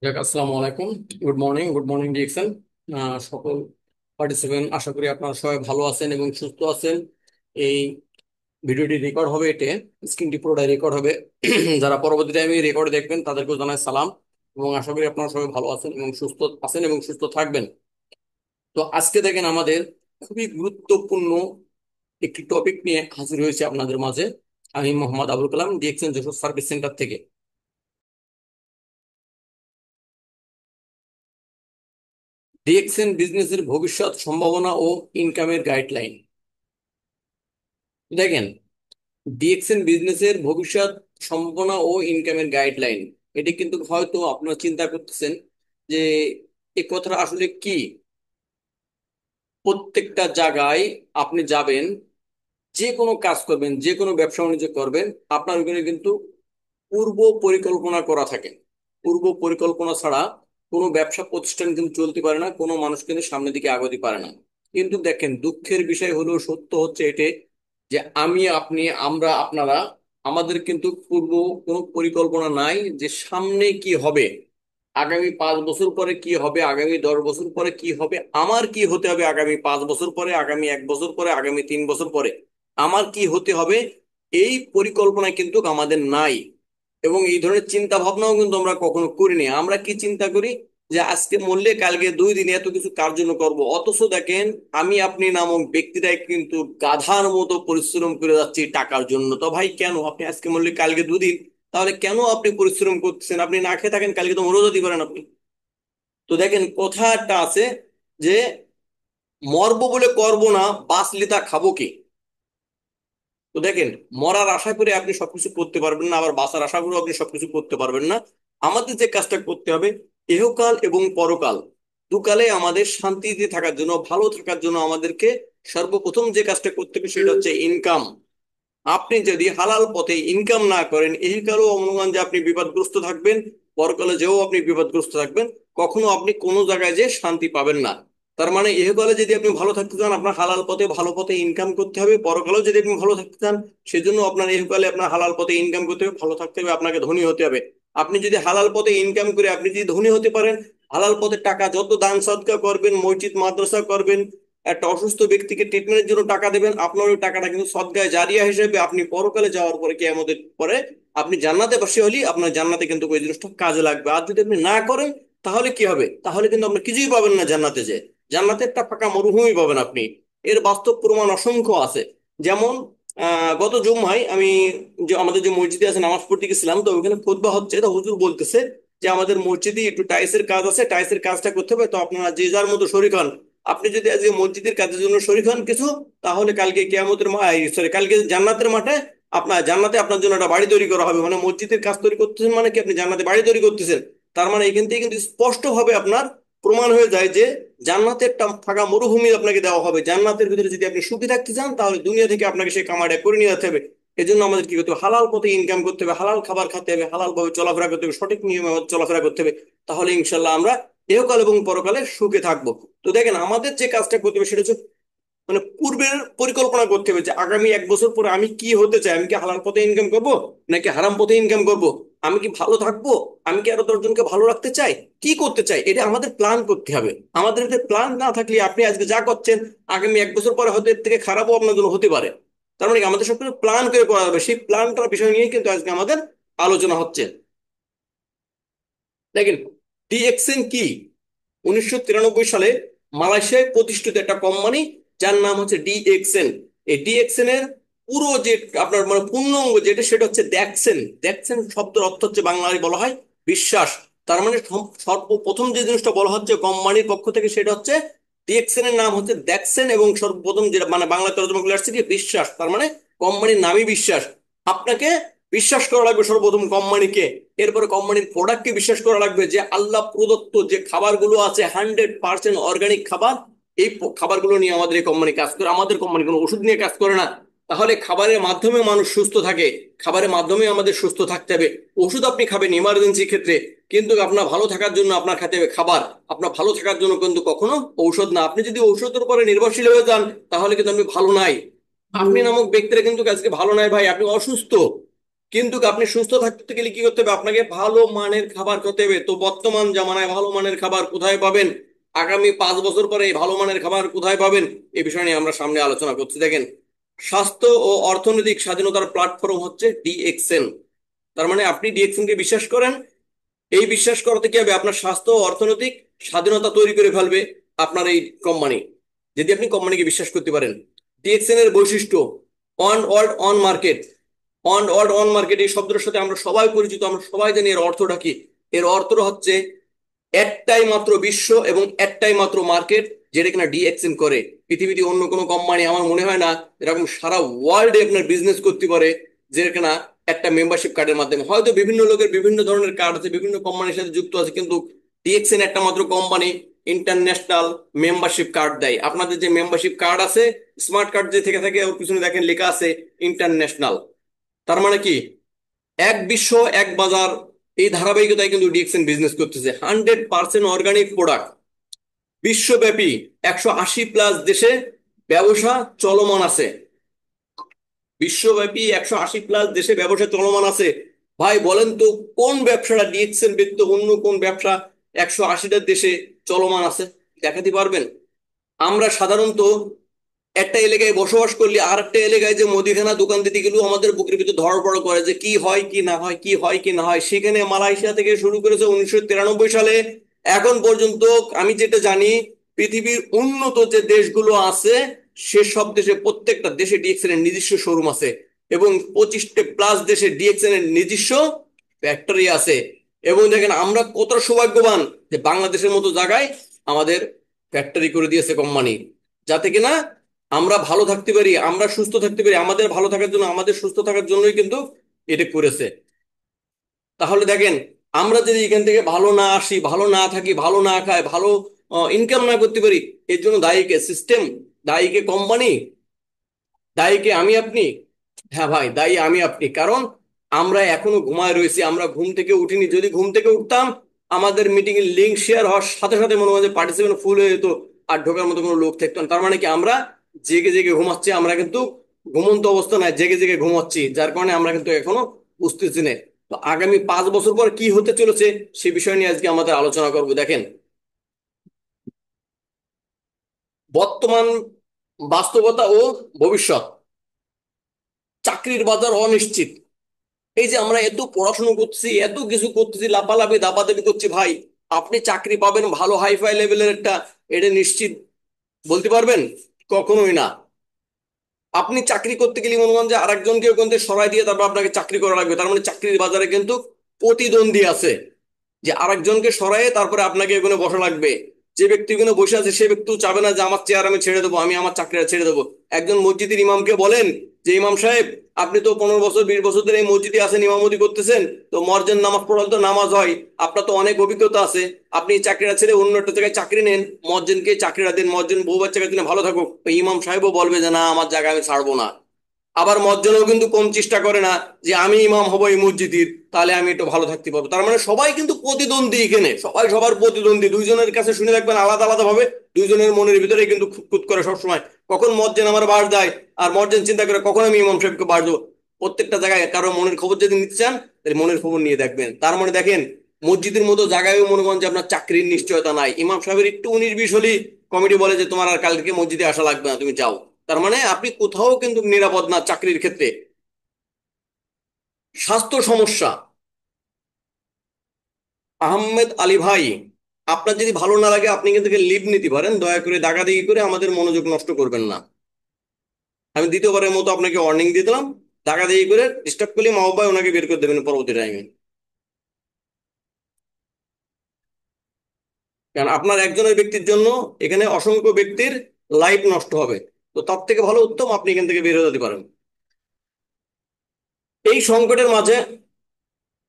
আসসালামু আলাইকুম। Good morning DXN. সকল পার্টিসিপেন্ট, আশা করি আপনারা সবাই ভালো আছেন এবং সুস্থ আছেন। এই ভিডিওটি রেকর্ড হবে, স্ক্রিনটি পুরোটাই রেকর্ড হবে। যারা পরবর্তী টাইমে রেকর্ড দেখবেন তাদেরকেও জানাই সালাম, এবং আশা করি আপনারা সবাই ভালো আছেন এবং সুস্থ থাকবেন। তো আজকে দেখেন, আমাদের খুবই গুরুত্বপূর্ণ একটি টপিক নিয়ে হাজির হয়েছে আপনাদের মাঝে। আমি Mohammad Abul Kalam, DXN Jessore service centre থেকে। ডিএক্সএন বিজনেসের ভবিষ্যৎ সম্ভাবনা ও ইনকামের গাইডলাইন। দেখেন, ডিএক্সএন বিজনেসের ভবিষ্যৎ সম্ভাবনা ও ইনকামের গাইডলাইন, এটি কিন্তু হয়তো আপনারা চিন্তা করতেছেন যে এই কথাটা আসলে কি। প্রত্যেকটা জায়গায় আপনি যাবেন, যে কোনো কাজ করবেন, যে কোনো ব্যবসা বাণিজ্য করবেন, আপনার ওখানে কিন্তু পূর্ব পরিকল্পনা করা থাকে। পূর্ব পরিকল্পনা ছাড়া কোনো ব্যবসা প্রতিষ্ঠান কিন্তু চলতে পারে না, কোনো মানুষ কিন্তু সামনের দিকে আগাতে পারে না। কিন্তু দেখেন, দুঃখের বিষয় হলো, সত্য হচ্ছে এটাই যে আমি, আপনি, আমরা, আপনারা, আমাদের কিন্তু পূর্ব কোনো পরিকল্পনা নাই যে সামনে কি হবে, আগামী 5 বছর পরে কি হবে, আগামী 10 বছর পরে কি হবে, আমার কি হতে হবে আগামী 5 বছর পরে, আগামী 1 বছর পরে, আগামী 3 বছর পরে আমার কি হতে হবে। এই পরিকল্পনা কিন্তু আমাদের নাই, এবং এই ধরনের চিন্তা ভাবনাও কিন্তু আমরা কখনো করিনি। আমরা কি চিন্তা করি যে আজকে মরলে কালকে 2 দিন এত কিছু কার জন্য করব, অথচ দেখেন আমি আপনি নামক ব্যক্তিরাই কিন্তু গাধার মতো পরিশ্রম করে যাচ্ছি টাকার জন্য। তো ভাই, কেন আপনি আজকে মরলে কালকে 2 দিন, তাহলে কেন আপনি পরিশ্রম করতেছেন? আপনি না খেয়ে থাকেন, কালকে তো মরেও যেতে পারেন আপনি। তো দেখেন, কথা একটা আছে যে মরবো বলে করবো না, বাঁচলে তা খাবো কি। তো দেখেন, মরার আশা করে আপনি সবকিছু করতে পারবেন না, আবার বাঁচার আশা করে আপনি সবকিছু করতে পারবেন না। আমাদের যে কাজটা করতে হবে, ইহকাল এবং পরকাল দুকালে আমাদের শান্তিতে থাকার জন্য, ভালো থাকার জন্য আমাদেরকে সর্বপ্রথম যে কাজটা করতে হবে সেটা হচ্ছে ইনকাম। আপনি যদি হালাল পথে ইনকাম না করেন, ইহকালও অনুমান যে আপনি বিপদগ্রস্ত থাকবেন, পরকালে যেও আপনি বিপদগ্রস্ত থাকবেন। কখনো আপনি কোনো জায়গায় যে শান্তি পাবেন না। তার মানে ইহকালে যদি আপনি ভালো থাকতে চান, আপনার হালাল পথে ভালো পথে ইনকাম করতে হবে। পরকালেও যদি আপনি ভালো থাকতে চান, সেজন্য আপনার ইহকালে আপনার হালাল পথে ইনকাম করতে হবে, ভালো থাকতে হবে, আপনাকে ধনী হতে হবে। আপনি যদি হালাল পথে ইনকাম করে আপনি যদি ধনী হতে পারেন, হালাল পথে টাকা যত দান সদকা করবেন, মসজিদ মাদ্রাসা করবেন, একটা অসুস্থ ব্যক্তিকে ট্রিটমেন্টের জন্য টাকা দেবেন, আপনার ওই টাকাটা কিন্তু সদকায়ে জারিয়া হিসেবে আপনি পরকালে যাওয়ার পরে, কিয়ামতের পরে আপনি জান্নাতে বসে হলি, আপনার জান্নাতে কিন্তু ওই জিনিসটা কাজে লাগবে। আর যদি আপনি না করেন, তাহলে কি হবে? তাহলে কিন্তু আপনি কিছুই পাবেন না জান্নাতে। যে জান্নাতে একটা ফাঁকা মরুভূমি পাবেন আপনি। এর বাস্তব প্রমাণ অসংখ্য আছে। যেমন গত জুম্মায় আমি, যে আমাদের যে মসজিদে আছে, নামাজ পড়তে গেছিলাম, তো ওইখানে খুতবা হচ্ছে, তো হুজুর বলতেছে যে আমাদের মসজিদে একটু টাইলসের কাজ আছে, টাইলসের কাজটা করতে হবে, তো আপনারা যে যার মতো শরীক হন। আপনি যদি আজকে মসজিদের কাজের জন্য শরীক হন কিছু, তাহলে কালকে কিয়ামতের সরি, কালকে জান্নাতের মাঠে আপনার, জান্নাতে আপনার জন্য একটা বাড়ি তৈরি করা হবে। মানে মসজিদের কাজ তৈরি করতেছেন মানে কি, আপনি জান্নাতে বাড়ি তৈরি করতেছেন। তার মানে এখান থেকে কিন্তু স্পষ্ট ভাবে আপনার প্রমাণ হয়ে যায় যে জান্নাতে একটা ফাঁকা মরুভূমি আপনাকে দেওয়া হবে। জান্নাতের ভিতরে যদি আপনি সুখী থাকতে চান, তাহলে দুনিয়া থেকে আপনাকে সেই কামাইটা করে নিয়ে যেতে হবে। এজন্য আমাদের কি করতে হবে? হালাল পথে ইনকাম করতে হবে, হালাল খাবার খেতে হবে, হালাল ভাবে চলাফেরা করতে হবে, সঠিক নিয়মে চলাফেরা করতে হবে। তাহলে ইনশাল্লাহ আমরা ইহকাল এবং পরকালে সুখে থাকবো। তো দেখেন, আমাদের যে কাজটা করতে হবে সেটা হচ্ছে, মানে পূর্বের পরিকল্পনা করতে হবে যে আগামী 1 বছর পরে আমি কি হতে চাই। আমি কি হালাল পথে ইনকাম করব, নাকি হারাম পথে ইনকাম করব? আমি কি ভালো থাকবো, আমি কি আরো 10 জনকে ভালো রাখতে চাই, কি করতে চাই, এটা আমাদের প্ল্যান করতে হবে। আমাদের এতে প্ল্যান না থাকলে আপনি আজকে যা করছেন, আগামী 1 বছর পরে হয়তো এর থেকে খারাপও আপনার জন্য হতে পারে। তার মানে কি, আমাদের সবকিছু প্ল্যান করে করা হবে। সেই প্ল্যানটার বিষয় নিয়ে কিন্তু আজকে আমাদের আলোচনা হচ্ছে। দেখেন, ডিএক্সএন কি? 1993 সালে মালয়েশিয়ায় প্রতিষ্ঠিত একটা কোম্পানি, যার নাম হচ্ছে ডিএক্সএন। এই ডিএক্সএন এর পুরো যে আপনার মানে পূর্ণাঙ্গ যেটা, সেটা হচ্ছে দ্যাক্সেন। দ্যাক্সেন শব্দের অর্থ হচ্ছে, বাংলায় বলা হয় বিশ্বাস। তার মানে সর্বপ্রথম যে জিনিসটা বলা হচ্ছে কোম্পানির পক্ষ থেকে, সেটা হচ্ছে ডিএক্সএন এর নাম হচ্ছে দ্যাক্সেন, এবং সর্বপ্রথম যেটা মানে বাংলা তর্জমা করে আসছে কি, বিশ্বাস। তার মানে কোম্পানির নামই বিশ্বাস। আপনাকে বিশ্বাস করা লাগবে সর্বপ্রথম কোম্পানিকে। এরপরে কোম্পানির প্রোডাক্টকে বিশ্বাস করা লাগবে, যে আল্লাহ প্রদত্ত যে খাবারগুলো আছে 100% অর্গানিক খাবার, এই খাবারগুলো নিয়ে আমাদের এই কোম্পানি কাজ করে। আমাদের কোম্পানি কোনো ওষুধ নিয়ে কাজ করে না। তাহলে খাবারের মাধ্যমে মানুষ সুস্থ থাকে, খাবারের মাধ্যমে আমাদের সুস্থ থাকতে হবে। ওষুধ আপনি খাবেন ইমার্জেন্সি ক্ষেত্রে, কিন্তু আপনার ভালো থাকার জন্য আপনার খেতে হবে খাবার। আপনার ভালো থাকার জন্য কিন্তু কখনো ঔষধ না। আপনি যদি ঔষধের উপরে নির্ভরশীল হয়ে যান, তাহলে কিন্তু আপনি ভালো নাই। আপনি নামক ব্যক্তিরা কিন্তু আজকে ভালো নাই ভাই, আপনি অসুস্থ। কিন্তু আপনি সুস্থ থাকতে গেলে কি করতে হবে? আপনাকে ভালো মানের খাবার খেতে হবে। তো বর্তমান জামানায় ভালো মানের খাবার কোথায় পাবেন? আগামী 5 বছর পরে এই ভালো মানের খাবার কোথায় পাবেন? এই বিষয় নিয়ে আমরা সামনে আলোচনা করছি। দেখেন, স্বাস্থ্য ও অর্থনৈতিক স্বাধীনতার প্ল্যাটফর্ম হচ্ছে ডিএক্সএন। তার মানে আপনি ডিএক্সএন কে বিশ্বাস করেন। এই বিশ্বাস করতে কি হবে? আপনার স্বাস্থ্য ও অর্থনৈতিক স্বাধীনতা তৈরি করে ফেলবে আপনার এই কোম্পানি, যদি আপনি কোম্পানিকে বিশ্বাস করতে পারেন। ডিএক্সএন এর বৈশিষ্ট্য: on world on market. On world on market এই শব্দের সাথে আমরা সবাই পরিচিত, আমরা সবাই জানি এর অর্থটা কি। এর অর্থ হচ্ছে একটাই মাত্র বিশ্ব এবং একটাই মাত্র মার্কেট, যেটা কিনা ডিএক্সএন করে। পৃথিবীতে অন্য কোনো কোম্পানি আমার মনে হয় না এরকম সারা ওয়ার্ল্ডে আপনার বিজনেস করতে পারে, যেটা কিনা একটা মেম্বারশিপ কার্ডের মাধ্যমে। হয়তো বিভিন্ন লোকের বিভিন্ন ধরনের কার্ড আছে, বিভিন্ন কোম্পানির সাথে যুক্ত আছে, কিন্তু ডিএক্সএন একটা মাত্র কোম্পানি ইন্টারন্যাশনাল মেম্বারশিপ কার্ড দেয়। আপনাদের যে মেম্বারশিপ কার্ড আছে, স্মার্ট কার্ড যে থেকে থাকে, ওর পিছনে দেখেন লেখা আছে ইন্টারন্যাশনাল। তার মানে কি, এক বিশ্ব এক বাজার, এই ধারাবাহিকতায় কিন্তু ডিএক্সএন বিজনেস করতেছে। 100% অর্গানিক প্রোডাক্ট, বিশ্বব্যাপী 180+ দেশে ব্যবসা চলমান আছে। বিশ্বব্যাপী 180+ দেশে ব্যবসা চলমান আছে। ভাই বলেন তো, কোন ব্যবসাটা ডিএক্সএন ব্যতীত অন্য কোন ব্যবসা 180টা দেশে চলমান আছে? দেখাতে পারবেন? আমরা সাধারণত একটা এলাকায় বসবাস করলে আর একটা এলাকায় যে মুদিখানা দোকান দিতে গেলেও আমাদের বুকের ভিতর ধড়পড় করে যে কি হয় কি না হয়, কি হয় কি না হয়। সেখানে মালয়েশিয়া থেকে শুরু করেছে 1993 সালে এখন পর্যন্ত, আমি যেটা জানি, পৃথিবীর উন্নত যে দেশগুলো আছে সেসব দেশে প্রত্যেকটা দেশে ডিএক্সএন এর নিজস্ব শোরুম আছে, এবং 25টা+ দেশে ডিএক্সএন এর নিজস্ব ফ্যাক্টরি আছে। এবং দেখেন আমরা কত সৌভাগ্যবান যে বাংলাদেশের মতো জায়গায় আমাদের ফ্যাক্টরি করে দিয়েছে কোম্পানি, যাতে কিনা আমরা ভালো থাকতে পারি, আমরা সুস্থ থাকতে পারি। আমাদের ভালো থাকার জন্য, আমাদের সুস্থ থাকার জন্যই কিন্তু এটা করেছে। তাহলে দেখেন, আমরা যদি এখান থেকে ভালো না আসি, ভালো না থাকি, ভালো না খাই, ভালো ইনকাম না করতে পারি, এর জন্য দায়ী কে? সিস্টেম? দায়ী কে কোম্পানি? দায়ী কে আমি আপনি? হ্যাঁ ভাই, দায়ী আমি আপনি। কারণ আমরা এখনো ঘুমায় রয়েছি, আমরা ঘুম থেকে উঠিনি। যদি ঘুম থেকে উঠতাম, আমাদের মিটিং এর লিঙ্ক শেয়ার হওয়ার সাথে সাথে মনে হয় যে পার্টিসিপেন্ট ফুল হয়ে যেত, আর ঢোকার মতো কোনো লোক থাকতো না। তার মানে কি, আমরা জেগে জেগে ঘুমাচ্ছি, আমরা কিন্তু ঘুমন্ত অবস্থা নয়, জেগে জেগে ঘুমাচ্ছি, যার কারণে আমরা কিন্তু এখনো বুঝতেছি না। তো আগামী 5 বছর পর কি হতে চলেছে সে বিষয় নিয়ে আজকে আমাদের আলোচনা করব। দেখেন, বর্তমান বাস্তবতা ও ভবিষ্যৎ। চাকরির বাজার অনিশ্চিত। এই যে আমরা এত পড়াশোনা করতেছি, এত কিছু করতেছি, লাফালাফি দাপাদাপি করছি, ভাই আপনি চাকরি পাবেন ভালো হাইফাই লেভেলের একটা, এটা নিশ্চিত বলতে পারবেন? কখনোই না। আপনি চাকরি করতে গেলে মনে করেন যে আরেকজনকে ওখান থেকে সরাই দিয়ে তারপর আপনাকে চাকরি করা লাগবে, তার মানে চাকরির বাজারে কিন্তু প্রতিদ্বন্দ্বী আছে, যে আরেকজনকে সরাইয়ে তারপরে আপনাকে এখানে বসা লাগবে। যে ব্যক্তি এখানে বসে আছে সে ব্যক্তিও চাবে না যে আমার চেয়ার আমি ছেড়ে দেবো, আমি আমার চাকরিটা ছেড়ে দেবো। একজন মসজিদের ইমামকে বলেন যে ইমাম সাহেব, আপনি তো 15 বছর 20 বছর ধরে এই মসজিদে আছেন, ইমামতি করতেছেন, তো মসজিদ নামাজ পড়ালে তো নামাজ হয়, আপনার তো অনেক অভিজ্ঞতা আছে, আপনি এই চাকরিটা ছেড়ে অন্য একটা জায়গায় চাকরি নেন, মসজিদকে চাকরিটা দিন, মসজিদ বউ বাচ্চাকে দিনে ভালো থাকুক। তো ইমাম সাহেবও বলবে যে না, আমার জায়গা আমি ছাড়বো না। আবার মজ্জনও কিন্তু কম চেষ্টা করে না যে আমি ইমাম হবো এই মসজিদের, তাহলে আমি একটু ভালো থাকতে পারবো। তার মানে সবাই কিন্তু প্রতিদ্বন্দ্বী এখানে, সবাই সবার প্রতিদ্বন্দ্বী। দুইজনের কাছে শুনে রাখবেন, আলাদা আলাদা ভাবে দুইজনের মনের ভিতরে কিন্তু খুঁতখুত করে সবসময়, কখন মজ্জেন আমার বাস দেয়, আর মজ্জেন চিন্তা করে কখন আমি ইমাম সাহেবকে বাস দেবো। প্রত্যেকটা জায়গায় কারো মনের খবর যদি নিতে চান, তাহলে মনের খবর নিয়ে দেখবেন। তার মানে দেখেন, মসজিদের মতো জায়গায়ও মনে করেন যে আপনার চাকরির নিশ্চয়তা নাই। ইমাম সাহেবের একটু 19-20 হলেই কমিটি বলে যে তোমার আর কালকে মসজিদে আসা লাগবে না, তুমি যাও। তার মানে আপনি কোথাও কিন্তু নিরাপদ না চাকরির ক্ষেত্রে। স্বাস্থ্য সমস্যা। আহমেদ আলী ভাই, আপনার যদি ভালো না লাগে আপনি কিন্তু লিভ নিতে পারেন, দয়া করে দাগাদাগি করে আমাদের মনোযোগ নষ্ট করবেন না। আমি দ্বিতীয়বারের মতো আপনাকে ওয়ার্নিং দিয়ে দিলাম, দাগাদাগি করে ডিস্টার্ব করলে মা বাবা ওনাকে বের করে দেবেন পরবর্তী টাইমে। কারণ আপনার একজনের ব্যক্তির জন্য এখানে অসংখ্য ব্যক্তির লাইফ নষ্ট হবে। তো তার থেকে ভালো উত্তম আপনি এখান থেকে বের হয়ে যেতে পারেন। এই সংকটের মাঝে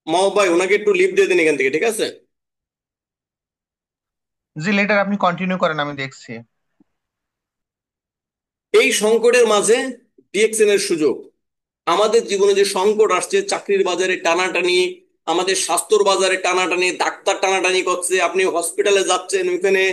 মা ভাই ওনাকে একটু লিভ দিয়ে দিন এখান থেকে, ঠিক আছে? জি, লেটার আপনি কন্টিনিউ করেন, আমি দেখছি। এই সংকটের মাঝে ডিএক্সএন এর সুযোগ। আমাদের জীবনে যে সংকট আসছে, চাকরির বাজারে টানাটানি, আমাদের স্বাস্থ্যর বাজারে টানাটানি, ডাক্তার টানাটানি করছে, আপনি হসপিটালে যাচ্ছেন, ওইখানে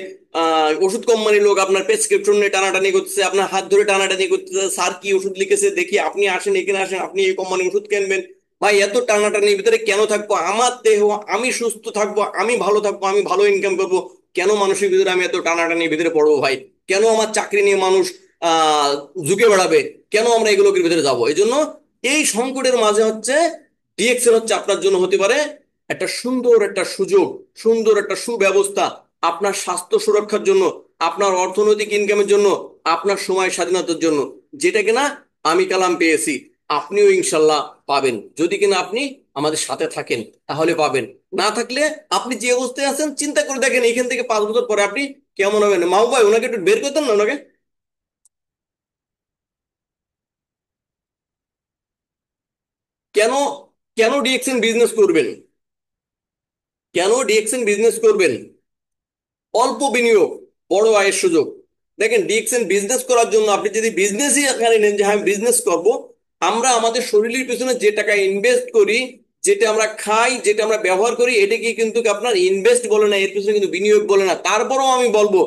ওষুধ কোম্পানির লোক আপনার প্রেসক্রিপশন নিয়ে টানাটানি করছে, আপনার হাত ধরে টানাটানি করতেছে, স্যার কি ওষুধ লিখেছে দেখি, আপনি আসেন এখানে আসেন, আপনি এই কোম্পানির ওষুধ কিনবেন। ভাই এত টানাটানির ভিতরে কেন থাকবো? আমার দেহ, আমি সুস্থ থাকবো, আমি ভালো থাকবো, আমি ভালো ইনকাম করবো, কেন মানুষের ভিতরে আমি এত টানাটানির ভিতরে পড়বো ভাই? কেন আমার চাকরি নিয়ে মানুষ আহ ঝুঁকে বেড়াবে? কেন আমরা এগুলোর ভিতরে যাবো? এই জন্য এই সংকটের মাঝে হচ্ছে ডিএক্সএল হচ্ছে আপনার জন্য হতে পারে একটা সুন্দর একটা সুযোগ, সুন্দর একটা সুব্যবস্থা, আপনার স্বাস্থ্য সুরক্ষার জন্য, আপনার অর্থনৈতিক ইনকামের জন্য, আপনার সময় স্বাধীনতার জন্য, যেটা কিনা আমি কালাম পেয়েছি, আপনিও ইনশাল্লাহ পাবেন। যদি কিনা আপনি আমাদের সাথে থাকেন তাহলে পাবেন, না থাকলে আপনি যে অবস্থায় আছেন চিন্তা করে দেখেন এখান থেকে 5 বছর পরে আপনি কেমন হবেন। মাহবুব ভাই, ওনাকে একটু বের করতেন না ওনাকে। কেন, কেন ডিএক্সএন বিজনেস করবেন? কেন ডিএক্সএন বিজনেস করবেন? অল্প বিনিয়োগ, বড় আয়ের সুযোগ। দেখেন ডিএক্সএন বিজনেস করার জন্য আপনি যদি বিজনেসই এখানে নেন যে হ্যাঁ বিজনেস করব, আমরা আমাদের শরীরের পিছনে যে টাকা ইনভেস্ট করি, যেটা আমরা খাই, যেটা আমরা ব্যবহার করি, এটাকে কিন্তু আপনার ইনভেস্ট বলে না, এর পিছনে কিন্তু বিনিয়োগ বলে না। তারপরেও আমি বলবো,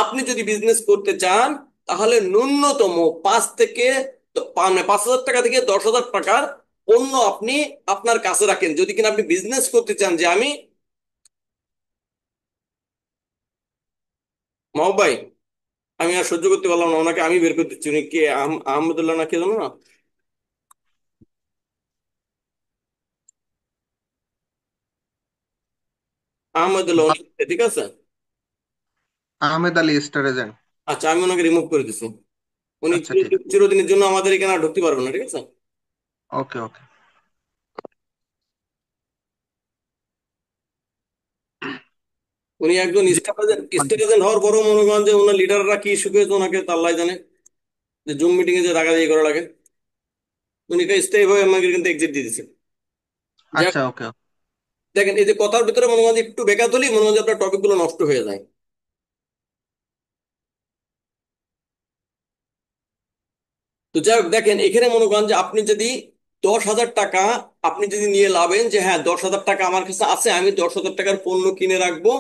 আপনি যদি বিজনেস করতে চান তাহলে ন্যূনতম 5,000 টাকা থেকে 10,000 টাকার পণ্য আপনি আপনার কাছে রাখেন, যদি কিনা আপনি বিজনেস করতে চান যে আমি। মাও ভাই, আমি আর সহ্য করতে পারলাম না, ওনাকে আমি বের করে দিচ্ছি। উনি কে? আহমদুল্লাহ না কে জানো না? আহমদুল্লাহ উনি, ঠিক আছে। Ahmed Ali star agent. আচ্ছা, আমি ওনাকে রিমুভ করে দিচ্ছি। উনি আচ্ছা ঠিক আছে। চিরদিনের জন্য আমাদের এখানে আর ঢুকতে পারবেন না, ঠিক আছে। ওকে ওকে। উনি একজন জি। স্টেট এজেন্ট হওয়ার পরও মনে করেন যে ওনার লিডাররা কি শিখিয়েছে ওনাকে তা আল্লাহ জানে, যে জুম মিটিং এ যে টাকা দিয়ে করা লাগে। উনি স্থায়ী ভাবে আমাকে কিন্তু এক্সিট দিয়ে দিচ্ছে। যাক, আচ্ছা ওকে। দেখেন এই যে কথার ভিতরে মনে হয় যে একটু বেকাত হলেই মনে হয় যে আপনার টপিক গুলো নষ্ট হয়ে যায়। তো যাই হোক, দেখেন এখানে মনে করেন যে আপনি যদি 10,000 টাকা আপনি যদি নিয়ে লাভেন যে হ্যাঁ 10,000 টাকা আমার কাছে আছে, আমি 10,000 টাকার পণ্য কিনে রাখবো।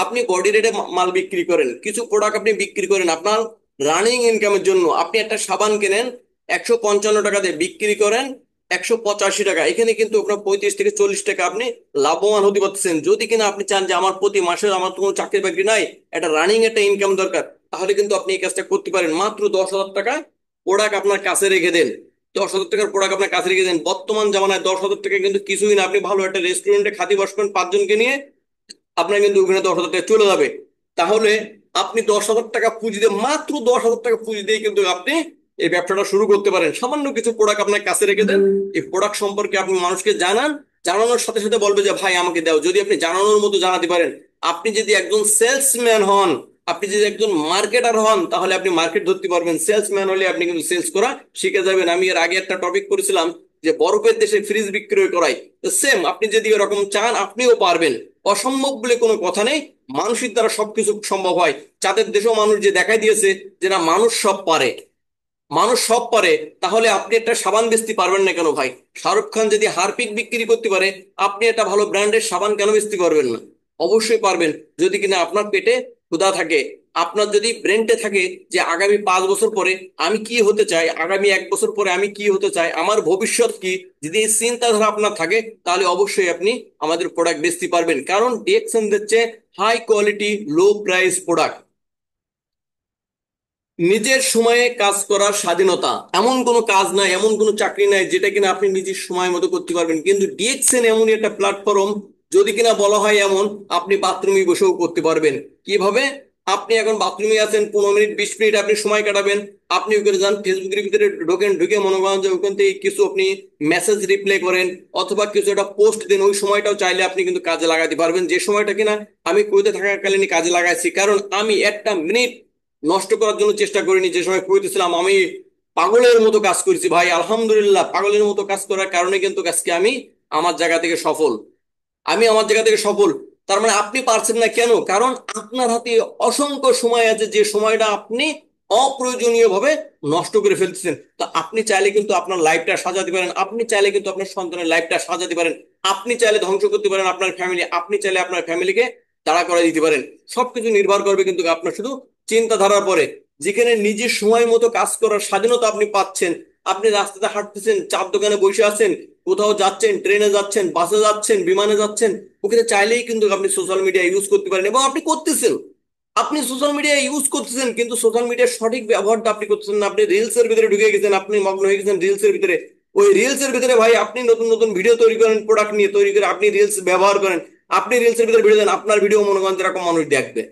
আপনি বডি রেটে মাল বিক্রি করেন, কিছু প্রোডাক্ট আপনি বিক্রি করেন আপনার রানিং ইনকামের জন্য। আপনি একটা সাবান কেনেন 155 টাকা দিয়ে, বিক্রি করেন 185 টাকা, এখানে কিন্তু আপনার 35 থেকে 40 টাকা আপনি লাভবান হতে পারতেছেন। যদি কিনা আপনি চান যে আমার প্রতি মাসে আমার তো কোনো চাকরি বাকরি নাই, একটা রানিং একটা ইনকাম দরকার, তাহলে কিন্তু আপনি এই কাজটা করতে পারেন। মাত্র 10,000 টাকা প্রোডাক্ট আপনার কাছে রেখে দেন, 10,000 টাকার প্রোডাক্ট আপনার কাছে রেখে দেন। বর্তমান জামানায় 10,000 টাকা কিন্তু কিছুই না। আপনি ভালো একটা রেস্টুরেন্টে খাতি বসবেন 5 জনকে নিয়ে, আপনার কিন্তু ওখানে 10,000 টাকা চলে যাবে। তাহলে আপনি 10,000 টাকা পুঁজি দিয়ে, মাত্র 10,000 টাকা পুঁজি দিয়ে কিন্তু আপনি এই ব্যবসাটা শুরু করতে পারেন। সামান্য কিছু প্রোডাক্ট আপনার কাছে রেখে দেন, এই প্রোডাক্ট সম্পর্কে আপনি মানুষকে জানান, জানানোর সাথে সাথে বলবে যে ভাই আমাকে দাও। যদি আপনি জানানোর মতো জানাতে পারেন, আপনি যদি একজন সেলসম্যান হন, আপনি যদি একজন মার্কেটার হন, তাহলে আপনি মার্কেট ধরতে পারবেন। সেলসম্যান হলে আপনি কিন্তু সেলস করা শিখে যাবেন। আমি এর আগে একটা টপিক করেছিলাম যে বরফের দেশে ফ্রিজ বিক্রয় করাই, তো সেম আপনি যদি এরকম চান আপনিও পারবেন। অসম্ভব বলে কোনো কথা নেই, মানুষের দ্বারা সবকিছু সম্ভব হয়। চাঁদের দেশেও মানুষ যে দেখাই দিয়েছে যে না মানুষ সব পারে, মানুষ সব পারে। তাহলে আপনি একটা সাবান বেচতে পারবেন না কেন ভাই? শাহরুখ খান যদি হারপিক বিক্রি করতে পারে, আপনি একটা ভালো ব্র্যান্ডের সাবান কেন বেচতে পারবেন না? অবশ্যই পারবেন, যদি কিনা আপনার পেটে ক্ষুধা থাকে, আপনার যদি ব্রেনটে থাকে যে আগামী 5 বছর পরে আমি কি হতে চাই, আগামী 1 বছর পরে আমি কি হতে চাই, আমার ভবিষ্যৎ কি, যদি এই চিন্তাধারা আপনার থাকে, তাহলে অবশ্যই আপনি আমাদের প্রোডাক্ট বেচতে পারবেন। কারণ ডিএক্সএন দিচ্ছে high quality low price product, নিজের সময়ে কাজ করার স্বাধীনতা। এমন কোনো কাজ নাই, এমন কোনো চাকরি নাই যেটা কিনা আপনি নিজের সময় মতো করতে পারবেন, কিন্তু ডিএক্সএন এমনই একটা প্ল্যাটফর্ম, যদি কিনা বলা হয় এমন, আপনি বাথরুমে বসেও করতে পারবেন। কিভাবে? আপনি এখন বাথরুমে আছেন, 15 মিনিট 20 মিনিট আপনি সময় কাটাবেন, আপনি ওখানে যান, ফেসবুকের ভিতরে ঢোকেন, ঢুকে মনে করেন যে ওখান থেকে কিছু আপনি মেসেজ রিপ্লাই করেন, অথবা কিছু একটা পোস্ট দেন, ওই সময়টাও চাইলে আপনি কিন্তু কাজে লাগাতে পারবেন। যে সময়টা কিনা আমি কুয়েতে থাকাকালীন কাজে লাগাইছি, কারণ আমি একটা মিনিট নষ্ট করার জন্য চেষ্টা করিনি। যে সময় কুয়েতে ছিলাম আমি পাগলের মতো কাজ করেছি ভাই, আলহামদুলিল্লাহ পাগলের মতো কাজ করার কারণে কিন্তু আজকে আমি আমার জায়গা থেকে সফল, আমি আমার জায়গা থেকে সফল। তার মানে আপনি পারছেন না কেন? কারণ আপনার হাতে অসংখ্য সময় আছে, যে সময়টা আপনি অপ্রয়োজনীয় ভাবে নষ্ট করে ফেলতেছেন। তো আপনি চাইলে কিন্তু আপনার লাইফটা সাজাতে পারেন, আপনি চাইলে কিন্তু আপনার সন্তানের লাইফটা সাজাতে পারেন, আপনি চাইলে ধ্বংস করতে পারেন আপনার ফ্যামিলি, আপনি চাইলে আপনার ফ্যামিলিকে দাঁড়া করে দিতে পারেন। সবকিছু নির্ভর করবে কিন্তু আপনার শুধু চিন্তাধারার পরে। যেখানে নিজের সময় মতো কাজ করার স্বাধীনতা আপনি পাচ্ছেন, আপনি রাস্তাতে হাঁটতেছেন, চার দোকানে বসে আছেন, কোথাও যাচ্ছেন, ট্রেনে যাচ্ছেন, বাসে যাচ্ছেন, বিমানে যাচ্ছেন, ওখানে চাইলেই কিন্তু আপনি সোশ্যাল মিডিয়া ইউজ করতে পারেন এবং আপনি করতেছেন। আপনি সোশ্যাল মিডিয়া ইউজ করতেছেন কিন্তু সোশ্যাল মিডিয়ার সঠিক ব্যবহারটা আপনি করতেছেন না। আপনি রিলস এর ভিতরে ঢুকে গেছেন, আপনি মগ্ন হয়ে গেছেন রিলস এর ভিতরে। ওই রিলস এর ভিতরে ভাই আপনি নতুন নতুন ভিডিও তৈরি করেন, প্রোডাক্ট নিয়ে তৈরি করে আপনি রিলস ব্যবহার করেন। আপনি রিলস এর ভিতরে ভিডিও দেন, আপনার ভিডিও মনে করেন যেরকম মানুষ দেখবে।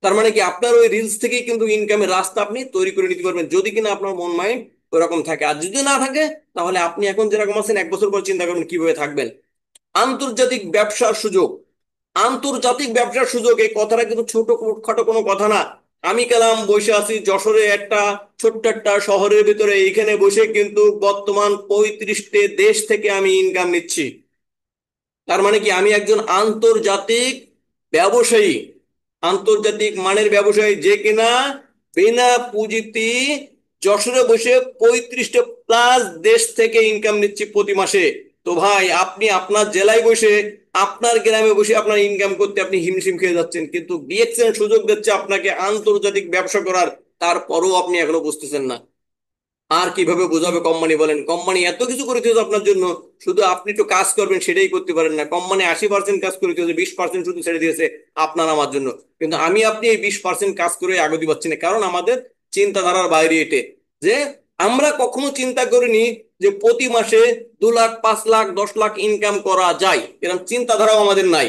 তার মানে কি আপনার ওই রিলস থেকেই কিন্তু ইনকামের রাস্তা আপনি তৈরি করে নিতে পারবেন, যদি কিনা আপনার মন মাইন্ড ওরকম থাকে। আর যদি না থাকে, তাহলে আপনি এখন যেরকম আছেন 1 বছর পর চিন্তা করবেন কিভাবে থাকবেন। আন্তর্জাতিক ব্যবসার সুযোগ, আন্তর্জাতিক ব্যবসার সুযোগ, এই কথাটা কিন্তু ছোট খাটো কোনো কথা না। আমি গেলাম বসে আছি যশোরে একটা ছোট্ট একটা শহরের ভিতরে, এখানে বসে কিন্তু বর্তমান 35টে দেশ থেকে আমি ইনকাম নিচ্ছি। তার মানে কি আমি একজন আন্তর্জাতিক ব্যবসায়ী, আন্তর্জাতিক মানের ব্যবসায়ী, যে কিনা বিনা পুঁজিতে যশোরে বসে 35টা প্লাস দেশ থেকে ইনকাম নিচ্ছি প্রতি মাসে। তো ভাই আপনি আপনার জেলায় বসে, আপনার গ্রামে বসে আপনার ইনকাম করতে আপনি হিমশিম খেয়ে যাচ্ছেন, কিন্তু ডিএক্সএন সুযোগ দিচ্ছে আপনাকে আন্তর্জাতিক ব্যবসা করার, তারপরও আপনি এখনো বুঝতেছেন না। আর কিভাবে বোঝাবে কোম্পানি, বলেন? কোম্পানি এত কিছু করে দিয়েছে আপনার জন্য, শুধু আপনি একটু কাজ করবেন সেটাই করতে পারেন না। কোম্পানি 80% কাজ করে দিয়েছে, 20% শুধু ছেড়ে দিয়েছে আপনার আমার জন্য। কিন্তু আমি আপনি এই 20% কাজ করে আগাতে পারছি না, কারণ আমাদের চিন্তাধারার বাইরে এটে যে আমরা কখনো চিন্তা করিনি যে প্রতি মাসে 2 লাখ, 5 লাখ, 10 লাখ ইনকাম করা যায়, এরকম চিন্তাধারাও আমাদের নাই।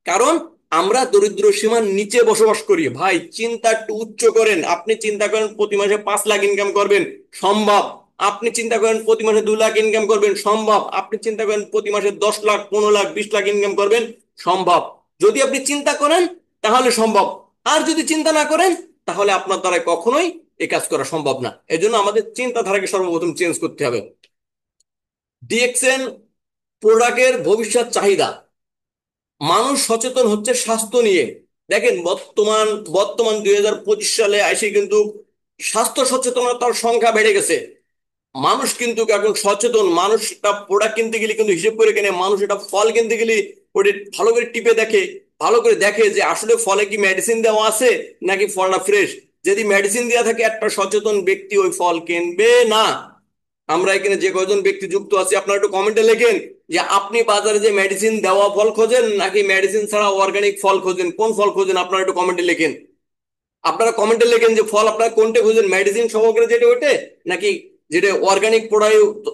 কারণ আমরা দরিদ্র সীমার নিচে বসবাস করি। ভাই চিন্তা একটু উচ্চ করেন। আপনি চিন্তা করেন প্রতি মাসে 5 লাখ ইনকাম করবেন, সম্ভব। আপনি চিন্তা করেন প্রতি মাসে 2 লাখ ইনকাম করবেন, সম্ভব। আপনি চিন্তা করেন প্রতি মাসে 10 লাখ, 15 লাখ, 20 লাখ ইনকাম করবেন, সম্ভব। যদি আপনি চিন্তা করেন তাহলে সম্ভব, আর যদি চিন্তা না করেন তাহলে আপনার দ্বারা কখনোই এই কাজ করা সম্ভব না। এজন্য আমাদের চিন্তাধারাকে সর্বপ্রথম চেঞ্জ করতে হবে। ডিএক্সএন প্রোডাক্টের ভবিষ্যৎ চাহিদা, মানুষ সচেতন হচ্ছে স্বাস্থ্য নিয়ে। দেখেন বর্তমান বর্তমান 2025 সালে এসে কিন্তু স্বাস্থ্য সচেতনতার সংখ্যা বেড়ে গেছে। মানুষ কিন্তু এখন সচেতন। মানুষ একটা প্রোডাক্ট কিনতে গেলে কিন্তু হিসেব করে কেনে। মানুষ এটা ফল কিনতে গেলে ওটা ভালো করে টিপে দেখে, ভালো করে দেখে যে আসলে ফলে কি মেডিসিন দেওয়া আছে নাকি ফলটা ফ্রেশ। যদি মেডিসিন দেওয়া থাকে, একটা সচেতন ব্যক্তি ওই ফল কিনবে না। আমরা এখানে যে কয়জন ব্যক্তি যুক্ত আছি, আপনারা একটু কমেন্টে লেখেন যে আপনি বাজারে যে মেডিসিন দেওয়া ফল খোঁজেন নাকি মেডিসিন ছাড়া অর্গানিক ফল খোঁজেন, কোন ফল খোঁজেন? আপনারা একটু কমেন্টে লেখেন। আপনারা কমেন্টে লেখেন যে ফল আপনারা কোনটা খুঁজেন, মেডিসিন সহকারে যেটা ওইটে, নাকি যেটা অর্গানিক প্রোডাক্ট,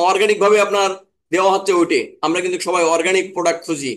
অর্গানিক ভাবে আপনার দেওয়া হচ্ছে ওইটে। আমরা কিন্তু সবাই অর্গানিক প্রোডাক্ট খুঁজি,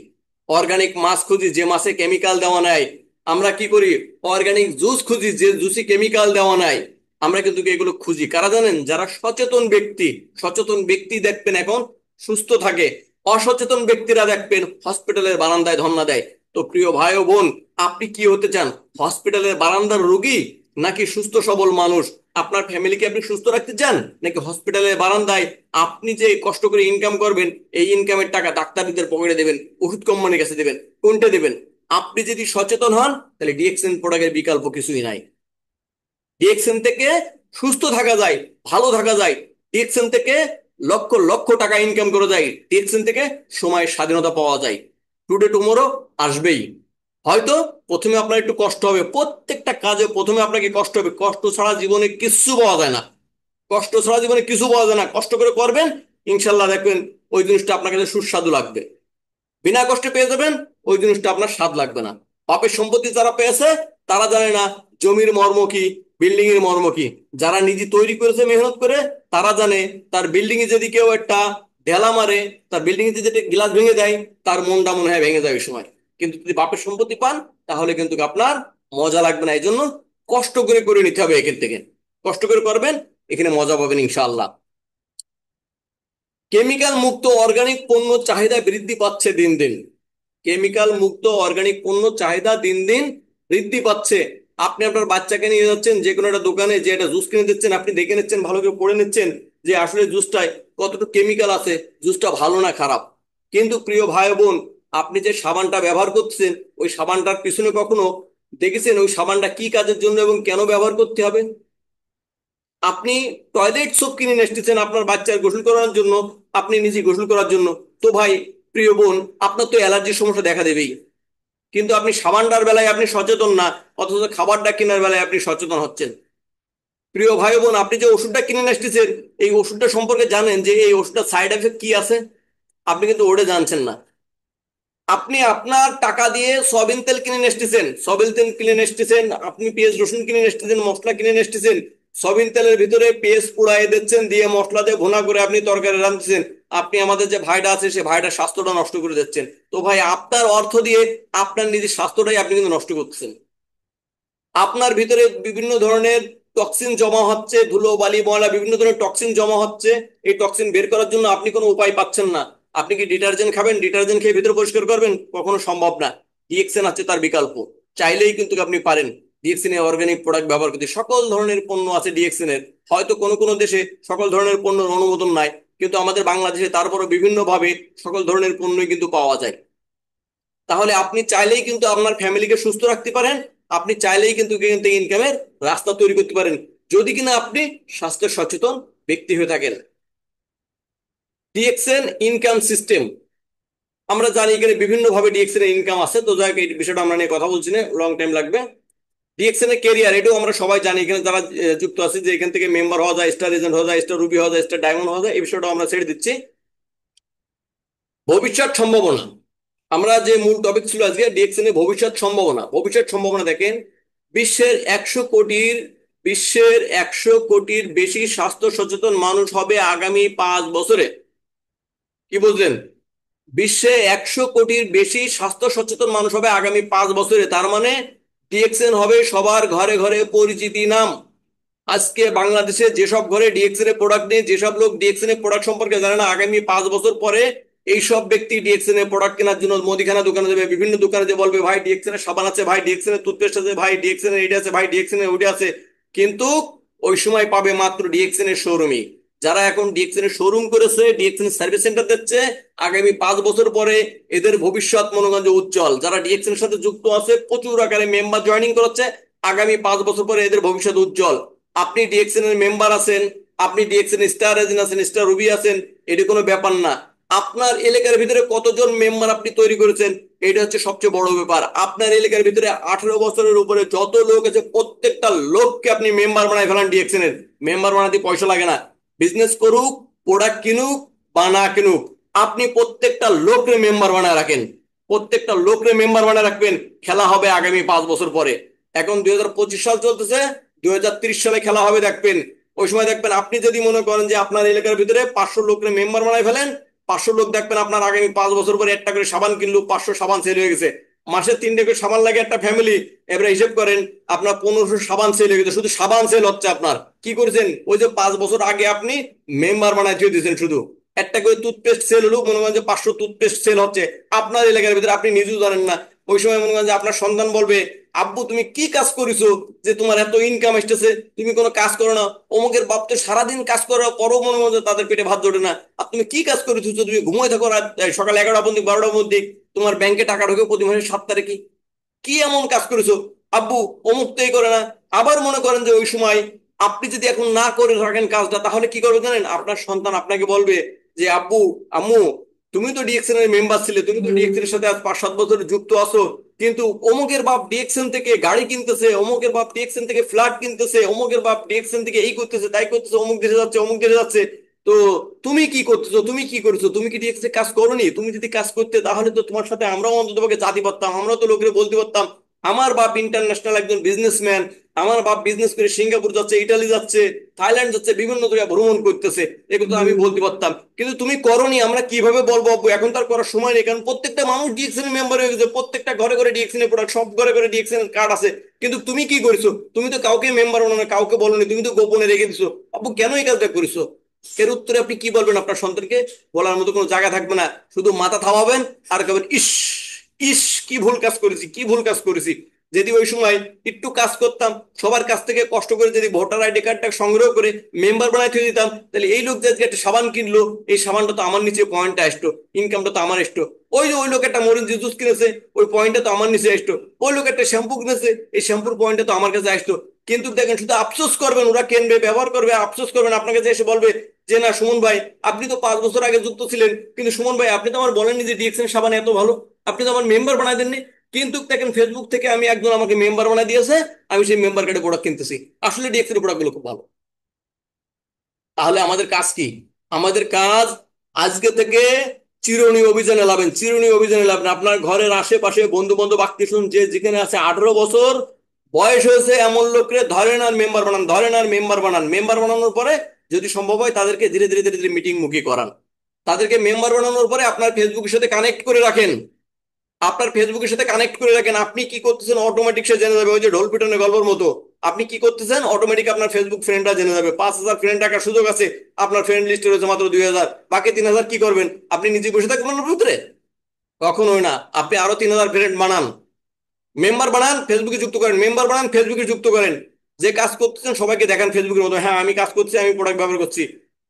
অর্গানিক মাছ খুঁজি যে মাছে কেমিক্যাল দেওয়া নাই। আমরা কি করি? অর্গানিক জুস খুঁজি যে জুসি কেমিক্যাল দেওয়া নাই। আমরা কিন্তু এগুলো খুঁজি কারা জানেন? যারা সচেতন ব্যক্তি। সচেতন ব্যক্তি দেখবেন এখন সুস্থ থাকে, অসচেতন ব্যক্তিরা দেখবেন হসপিটালের বারান্দায় ধর্ণা দেয়। তো প্রিয় ভাই ও বোন, আপনি কি হতে চান? হসপিটালের বারান্দার রোগী নাকি সুস্থ সবল মানুষ? আপনার ফ্যামিলিকে আপনি সুস্থ রাখতে চান, নাকি হসপিটালের বারান্দায় আপনি যে কষ্ট করে ইনকাম করবেন এই ইনকামের টাকা ডাক্তারদের পকেটে দেবেন, ওষুধ কোম্পানির কাছে দেবেন? কোনটা দেবেন? আপনি যদি সচেতন হন তাহলে ডিএক্সএন প্রোডাক্টের বিকল্প কিছুই নাই। ডিএক্সএন থেকে সুস্থ থাকা যায়, ভালো থাকা যায়। ডিএক্সএন থেকে লক্ষ লক্ষ টাকা ইনকাম করা যায়। ডিএক্সএন থেকে সময়ের স্বাধীনতা পাওয়া যায়। টুডে টুমোরো আসবেই। হয়তো প্রথমে আপনার একটু কষ্ট হবে, প্রত্যেকটা কাজে প্রথমে আপনাকে কষ্ট হবে। কষ্ট ছাড়া জীবনে কিচ্ছু পাওয়া যায় না। কষ্ট ছাড়া জীবনে কিছু পাওয়া যায় না। কষ্ট করে করবেন, ইনশাল্লাহ দেখবেন ওই জিনিসটা আপনার কাছে সুস্বাদু লাগবে। বিনা কষ্টে পেয়ে যাবেন, ওই জিনিসটা আপনার স্বাদ লাগবে না। বাপের সম্পত্তি যারা পেয়েছে তারা জানে না জমির মর্ম কি, বিল্ডিং এর মর্ম কি। যারা নিজে তৈরি করেছে মেহনত করে, তারা জানে তার বিল্ডিং এ যদি কেউ একটা ঢেলা মারে, তার বিল্ডিং এ যদি গ্লাস ভেঙে দেয়, তার মনটা মনে হয় ভেঙে যায় ওই সময়। কিন্তু যদি বাপের সম্পত্তি পান, তাহলে কিন্তু আপনার মজা লাগবে না। এই জন্য কষ্ট করে করে নিতে হবে। এখান থেকে কষ্ট করে করবেন, এখানে মজা পাবেন ইনশাআল্লাহ। কেমিক্যাল মুক্ত অর্গানিক পণ্য চাহিদা বৃদ্ধি পাচ্ছে দিন দিন। কেমিক্যাল মুক্ত অর্গানিক পণ্য চাহিদা দিন দিন বৃদ্ধি পাচ্ছে। আপনি আপনার বাচ্চাকে নিয়ে যাচ্ছেন যে কোনো একটা দোকানে, যে একটা জুস কিনে দিচ্ছেন, আপনি দেখে নিচ্ছেন, ভালো করে পড়ে নিচ্ছেন যে আসলে জুসটায় কতটুকু কেমিক্যাল আছে, জুসটা ভালো না খারাপ। কিন্তু প্রিয় ভাই বোন, আপনি যে সাবানটা ব্যবহার করছেন, ওই সাবানটার পিছনে কখনো দেখেছেন ওই সাবানটা কি কাজের জন্য এবং কেন ব্যবহার করতে হবে? আপনি টয়লেট সোপ কিনে নিয়ে এসেছেন আপনার বাচ্চার গোসল করার জন্য, আপনি নিজে গোসল করার জন্য। তো ভাই, প্রিয় বোন, আপনার তো অ্যালার্জির সমস্যা দেখা দেবেই। কিন্তু আপনি সাবানটার বেলায় আপনি সচেতন না, অথচ খাবারটা কেনার বেলায় আপনি সচেতন হচ্ছেন। প্রিয় ভাই বোন, আপনি যে ওষুধটা কিনে নিয়ে আসতেছেন, এই ওষুধটা সম্পর্কে জানেন যে এই ওষুধটা সাইড এফেক্ট কি আছে? আপনি কিন্তু ওটা জানছেন না। আপনি আপনার টাকা দিয়ে সয়াবিন তেল কিনে নিয়ে এসেছেন, সয়াবিন তেল কিনে নিয়ে এসেছেন, আপনি পেঁয়াজ রসুন কিনে নিয়ে এসেছেন, মশলা কিনে নিয়ে এসেছেন। সয়াবিন তেলের ভিতরে পেঁয়াজ পুড়াই দিচ্ছেন, দিয়ে মশলা দিয়ে ভুনা করে আপনি তরকারি রাঁধছেন। আপনি আমাদের যে ভাইটা আছে সে ভাইটার স্বাস্থ্যটা নষ্ট করে দিচ্ছেন। তো ভাই, আপনার অর্থ দিয়ে আপনার নিজের স্বাস্থ্যটাই আপনি কিন্তু নষ্ট করতেছেন। আপনার ভিতরে বিভিন্ন ধরনের টক্সিন জমা হচ্ছে, ধুলো বালি ময়লা বিভিন্ন ধরনের টক্সিন জমা হচ্ছে। এই টক্সিন বের করার জন্য আপনি কোনো উপায় পাচ্ছেন না। আপনি কি ডিটারজেন্ট খাবেন? ডিটারজেন্ট খেয়ে ভিতরে পরিষ্কার করবেন? কখনো সম্ভব না। ডিএক্সএন আছে তার বিকল্প, চাইলেই কিন্তু আপনি পারেন। ডিএক্সএন এর অর্গানিক প্রোডাক্ট ব্যবহার করতে সকল ধরনের পণ্য আছে ডিএক্সএন এর। হয়তো কোনো কোনো দেশে সকল ধরনের পণ্যের অনুমোদন নাই, কিন্তু আমাদের বাংলাদেশে তারপরে বিভিন্ন ভাবে সকল ধরনের পণ্যই কিন্তু পাওয়া যায়। তাহলে আপনি চাইলেই কিন্তু আপনার ফ্যামিলিকে সুস্থ রাখতে পারেন। আপনি চাইলেই কিন্তু কিন্তু ইনকামের রাস্তা তৈরি করতে পারেন, যদি কিনা আপনি স্বাস্থ্য সচেতন ব্যক্তি হয়ে থাকেন। ডিএক্সএন ইনকাম সিস্টেম, আমরা জানি এখানে বিভিন্ন ভাবে ডিএক্সএন এর ইনকাম আছে। তো যাই হোক, এই বিষয়টা আমরা নিয়ে কথা বলছি না, লং টাইম লাগবে। ডিএক্সএন এর ক্যারিয়ার, এটাও আমরা সবাই জানি এখানে যারা যুক্ত আছে, যে এখান থেকে মেম্বার হওয়া যায়, স্টার এজেন্ট হওয়া যায়, স্টার রুবি হওয়া যায়, স্টার ডায়মন্ড হওয়া যায়। এই বিষয়টা আমরা ছেড়ে দিচ্ছি। ভবিষ্যৎ সম্ভাবনা, আমরা যে মূল টপিক ছিল আজকে ডিএক্সএন এর ভবিষ্যৎ সম্ভাবনা। ভবিষ্যৎ সম্ভাবনা দেখেন, বিশ্বের 100 কোটির বেশি স্বাস্থ্য সচেতন মানুষ হবে আগামী 5 বছরে। কি বুঝলেন? বিশ্বে 100 কোটির বেশি স্বাস্থ্য সচেতন মানুষ হবে আগামী 5 বছরে। তার মানে ডিএক্সএন হবে সবার ঘরে ঘরে পরিচিতি নাম। আজকে বাংলাদেশে যেসব ঘরে ডিএক্সএন এর প্রোডাক্ট নেই, যেসব লোক ডিএক্সএন এর প্রোডাক্ট সম্পর্কে জানে না, আগামী 5 বছর পরে এইসব ব্যক্তি ডিএক্সএন এর প্রোডাক্ট কেনার জন্য মুদিখানা দোকানে যাবে, বিভিন্ন দোকানে যে বলবে, ভাই ডিএক্সএন এর সাবান আছে, ভাই ডিএক্সএন এর টুথপেস্ট আছে, ভাই ডিএক্সএন এর এটা আছে, ভাই ডিএক্সএন এর ওইটা আছে। কিন্তু ওই সময় পাবে মাত্র ডিএক্সএন এর শোরুমই। যারা এখন ডিএক্সএন এর শোরুম করেছে, ডিএক্সএন এর সার্ভিস সেন্টার দিচ্ছে, আগামী 5 বছর পরে এদের ভবিষ্যৎ মনে করেন যে উজ্জ্বল। যারা ডিএক্সএন এর সাথে যুক্ত আছে, প্রচুর আকারে মেম্বার জয়েনিং করাচ্ছে, আগামী 5 বছর পরে এদের ভবিষ্যৎ উজ্জ্বল। আপনি ডিএক্সএন এর মেম্বার আছেন, আপনি ডিএক্সএন স্টার এজেন্ট আছেন, স্টার রুবি আছেন, এটি কোনো ব্যাপার না। আপনার এলাকার ভিতরে কতজন মেম্বার আপনি তৈরি করেছেন, এটা হচ্ছে সবচেয়ে বড় ব্যাপার। আপনার এলাকার ভিতরে 18 বছরের উপরে যত লোক আছে, প্রত্যেকটা লোককে আপনি মেম্বার বানায় ফেলান ডিএক্সএন এর। মেম্বার বানাতে পয়সা লাগে না। বিজনেস করুক, প্রোডাক্ট কিনুক বা না কিনুক, আপনি প্রত্যেকটা লোকরে মেম্বার বানায় রাখেন। প্রত্যেকটা লোকরে মেম্বার বানায় রাখবেন। খেলা হবে আগামী 5 বছর পরে। এখন 2025 সাল চলতেছে, 2030 সালে খেলা হবে, দেখবেন। ওই সময় দেখবেন, আপনি যদি মনে করেন যে আপনার এলাকার ভিতরে 500 লোকের মেম্বার বানায় ফেলেন, 500 লোক দেখবেন আপনার আগামী 5 বছর পরে একটা করে সাবান কিনলো, 500 সাবান সেল হয়ে গেছে। মাসে 3টে করে সাবান লাগে একটা ফ্যামিলি। এবারে হিসেব করেন, আপনার 1500 সাবান সেল হয়ে গেছে, শুধু সাবান সেল হচ্ছে। আপনার কি করেছেন? ওই যে 5 বছর আগে আপনি মেম্বার বানায় দিয়ে দিয়েছেন, শুধু একটা করে টুথপেস্ট সেল হলো, মনে করেন যে 500 টুথপেস্ট সেল হচ্ছে আপনার এলাকার ভিতরে, আপনি নিজেও জানেন না। ওই সময় মনে করেন যে আপনার সন্তান বলবে, আব্বু তুমি কি কাজ করেছো যে তোমার এত ইনকাম আসতেছে, তুমি কোনো কাজ করো না। অমুকের বাপ তো সারাদিন কাজ করার পরও মনে মনে তাদের পেটে ভাত জোটে না, আর তুমি কি কাজ করেছো? তুমি ঘুমিয়ে থাকো রাত সকাল 11টা পর্যন্ত, 12টার মধ্যে তোমার ব্যাংকে টাকা ঢোকে প্রতি মাসের 7 তারিখে। কি এমন কাজ করেছো? আব্বু অমুক তো এই করে না। আবার মনে করেন যে ওই সময় আপনি যদি এখন না করে রাখেন কাজটা, তাহলে কি করবে জানেন? আপনার সন্তান আপনাকে বলবে যে, আব্বু, আম্মু, তুমি তো ডিএক্সএন এর মেম্বার ছিলে, তুমি তো ডিএক্সএন এর সাথে আজ 5-7 বছর যুক্ত আছো, কিন্তু অমুকের বাপ ডিএক্সএন থেকে গাড়ি কিনতেছে, অমুকের বাপ ডিএক্সএন থেকে ফ্ল্যাট কিনতেছে, অমুকের বাপ ডিএক্সএন থেকে এই করতেছে তাই করতেছে, অমুক দেশে যাচ্ছে, অমুক দেশে যাচ্ছে। তো তুমি কি করতেছো? তুমি কি করেছো? তুমি কি ডিএক্সএন কাজ করোনি? তুমি যদি কাজ করতে, তাহলে তো তোমার সাথে আমরাও অন্ততপক্ষে জাতি পারতাম, আমরাও তো লোকের বলতে পারতাম, আমার বাপ ইন্টারন্যাশনাল একজন বিজনেসম্যান, আমার বাপ বিজনেস করে সিঙ্গাপুর যাচ্ছে, ইটালি যাচ্ছে, থাইল্যান্ড যাচ্ছে, বিভিন্ন জায়গায় ভ্রমণ করতেছে, এগুলো তো আমি বলতে পারতাম। কিন্তু তুমি করোনি, আমরা কিভাবে বলবো আব্বু? এখন তার করার সময় নেই, কারণ প্রত্যেকটা মানুষ ডিএক্সএন এর মেম্বার হয়ে গেছে, প্রত্যেকটা ঘরে ঘরে ডিএক্সএন এর প্রোডাক্ট, সব ঘরে ঘরে ডিএক্সএন এর কার্ড আছে। কিন্তু তুমি কি করেছো? তুমি তো কাউকে মেম্বার বানানো না, কাউকে বলোনি, তুমি তো গোপনে রেখে দিছো। আব্বু কেন এই কাজটা করেছো? এর উত্তরে আপনি কি বলবেন আপনার সন্তানকে? বলার মতো কোনো জায়গা থাকবে না, শুধু মাথা থামাবেন আর কবেন, ইস, ইস, কি ভুল কাজ করেছি, কি ভুল কাজ করেছি। যদি ওই সময় একটু কাজ করতাম, সবার কাছ থেকে কষ্ট করে যদি ভোটার আইডি কার্ডটা সংগ্রহ করে মেম্বার বানাই দিয়ে দিতাম, তাহলে এই লোক যে আজকে একটা সাবান কিনলো, এই সাবানটা তো আমার নিচে পয়েন্টটা আসতো, ইনকামটা তো আমার আসতো। ওই যে ওই লোক একটা মরিচ জুস কিনেছে, ওই পয়েন্টটা তো আমার নিচে আসতো। ওই লোক একটা শ্যাম্পু কিনেছে, এই শ্যাম্পুর পয়েন্টটা তো আমার কাছে আসতো। কিন্তু দেখেন, শুধু আফসোস করবেন, ওরা কিনবে, ব্যবহার করবে, আফসোস করবেন, আপনার কাছে এসে বলবে যে, না সুমন ভাই, আপনি তো 5 বছর আগে যুক্ত ছিলেন, কিন্তু সুমন ভাই আপনি তো আমার বলেননি যে ডিএক্সএন সাবান এত ভালো, আপনি তো আমার মেম্বার বানাই দেননি। কিন্তু দেখেন ফেসবুক থেকে আমি একজন আমাকে মেম্বার বানিয়ে দিয়েছে, আমি সেই মেম্বার কার্ডে প্রোডাক্ট কিনতেছি। আসলে ডিএক্সএন এর প্রোডাক্ট গুলো খুব ভালো। তাহলে আমাদের কাজ কি? আমাদের কাজ আজকে থেকে চিরুনি অভিযানে নামেন, চিরুনি অভিযানে নামেন। আপনার ঘরের আশেপাশে বন্ধু বান্ধব আত্মীয় স্বজন যে যেখানে আছে 18 বছর বয়স হয়েছে এমন লোককে ধরেন আর মেম্বার বানান, ধরেন আর মেম্বার বানান। মেম্বার বানানোর পরে যদি সম্ভব হয় তাদেরকে ধীরে ধীরে ধীরে ধীরে মিটিং মুখী করান। তাদেরকে মেম্বার বানানোর পরে আপনার ফেসবুকের সাথে কানেক্ট করে রাখেন। আপনার ফেসবুকের সাথে কানেক্ট করে রাখেন, আপনি কি করতেছেন অটোমেটিক সে জেনে যাবে, ওই যে ঢোল পিটানোর গল্পের মতো। আপনি কি করতেছেন অটোমেটিক আপনার ফেসবুক ফ্রেন্ডরা জেনে যাবে। 5,000 ফ্রেন্ড রাখার সুযোগ আছে, আপনার ফ্রেন্ড লিস্টে রয়েছে মাত্র 2,000, বাকি 3,000 কি করবেন? আপনি নিজে বসে থাকবেন ওর ভিতরে? কখনোই না। আপনি আরো 3,000 ফ্রেন্ড বানান, মেম্বার বানান, ফেসবুকে যুক্ত করেন, মেম্বার বানান, ফেসবুকে যুক্ত করেন। যে কাজ করতেছেন সবাইকে দেখান ফেসবুকের মতো, হ্যাঁ আমি কাজ করছি, আমি প্রোডাক্ট ব্যবহার করছি।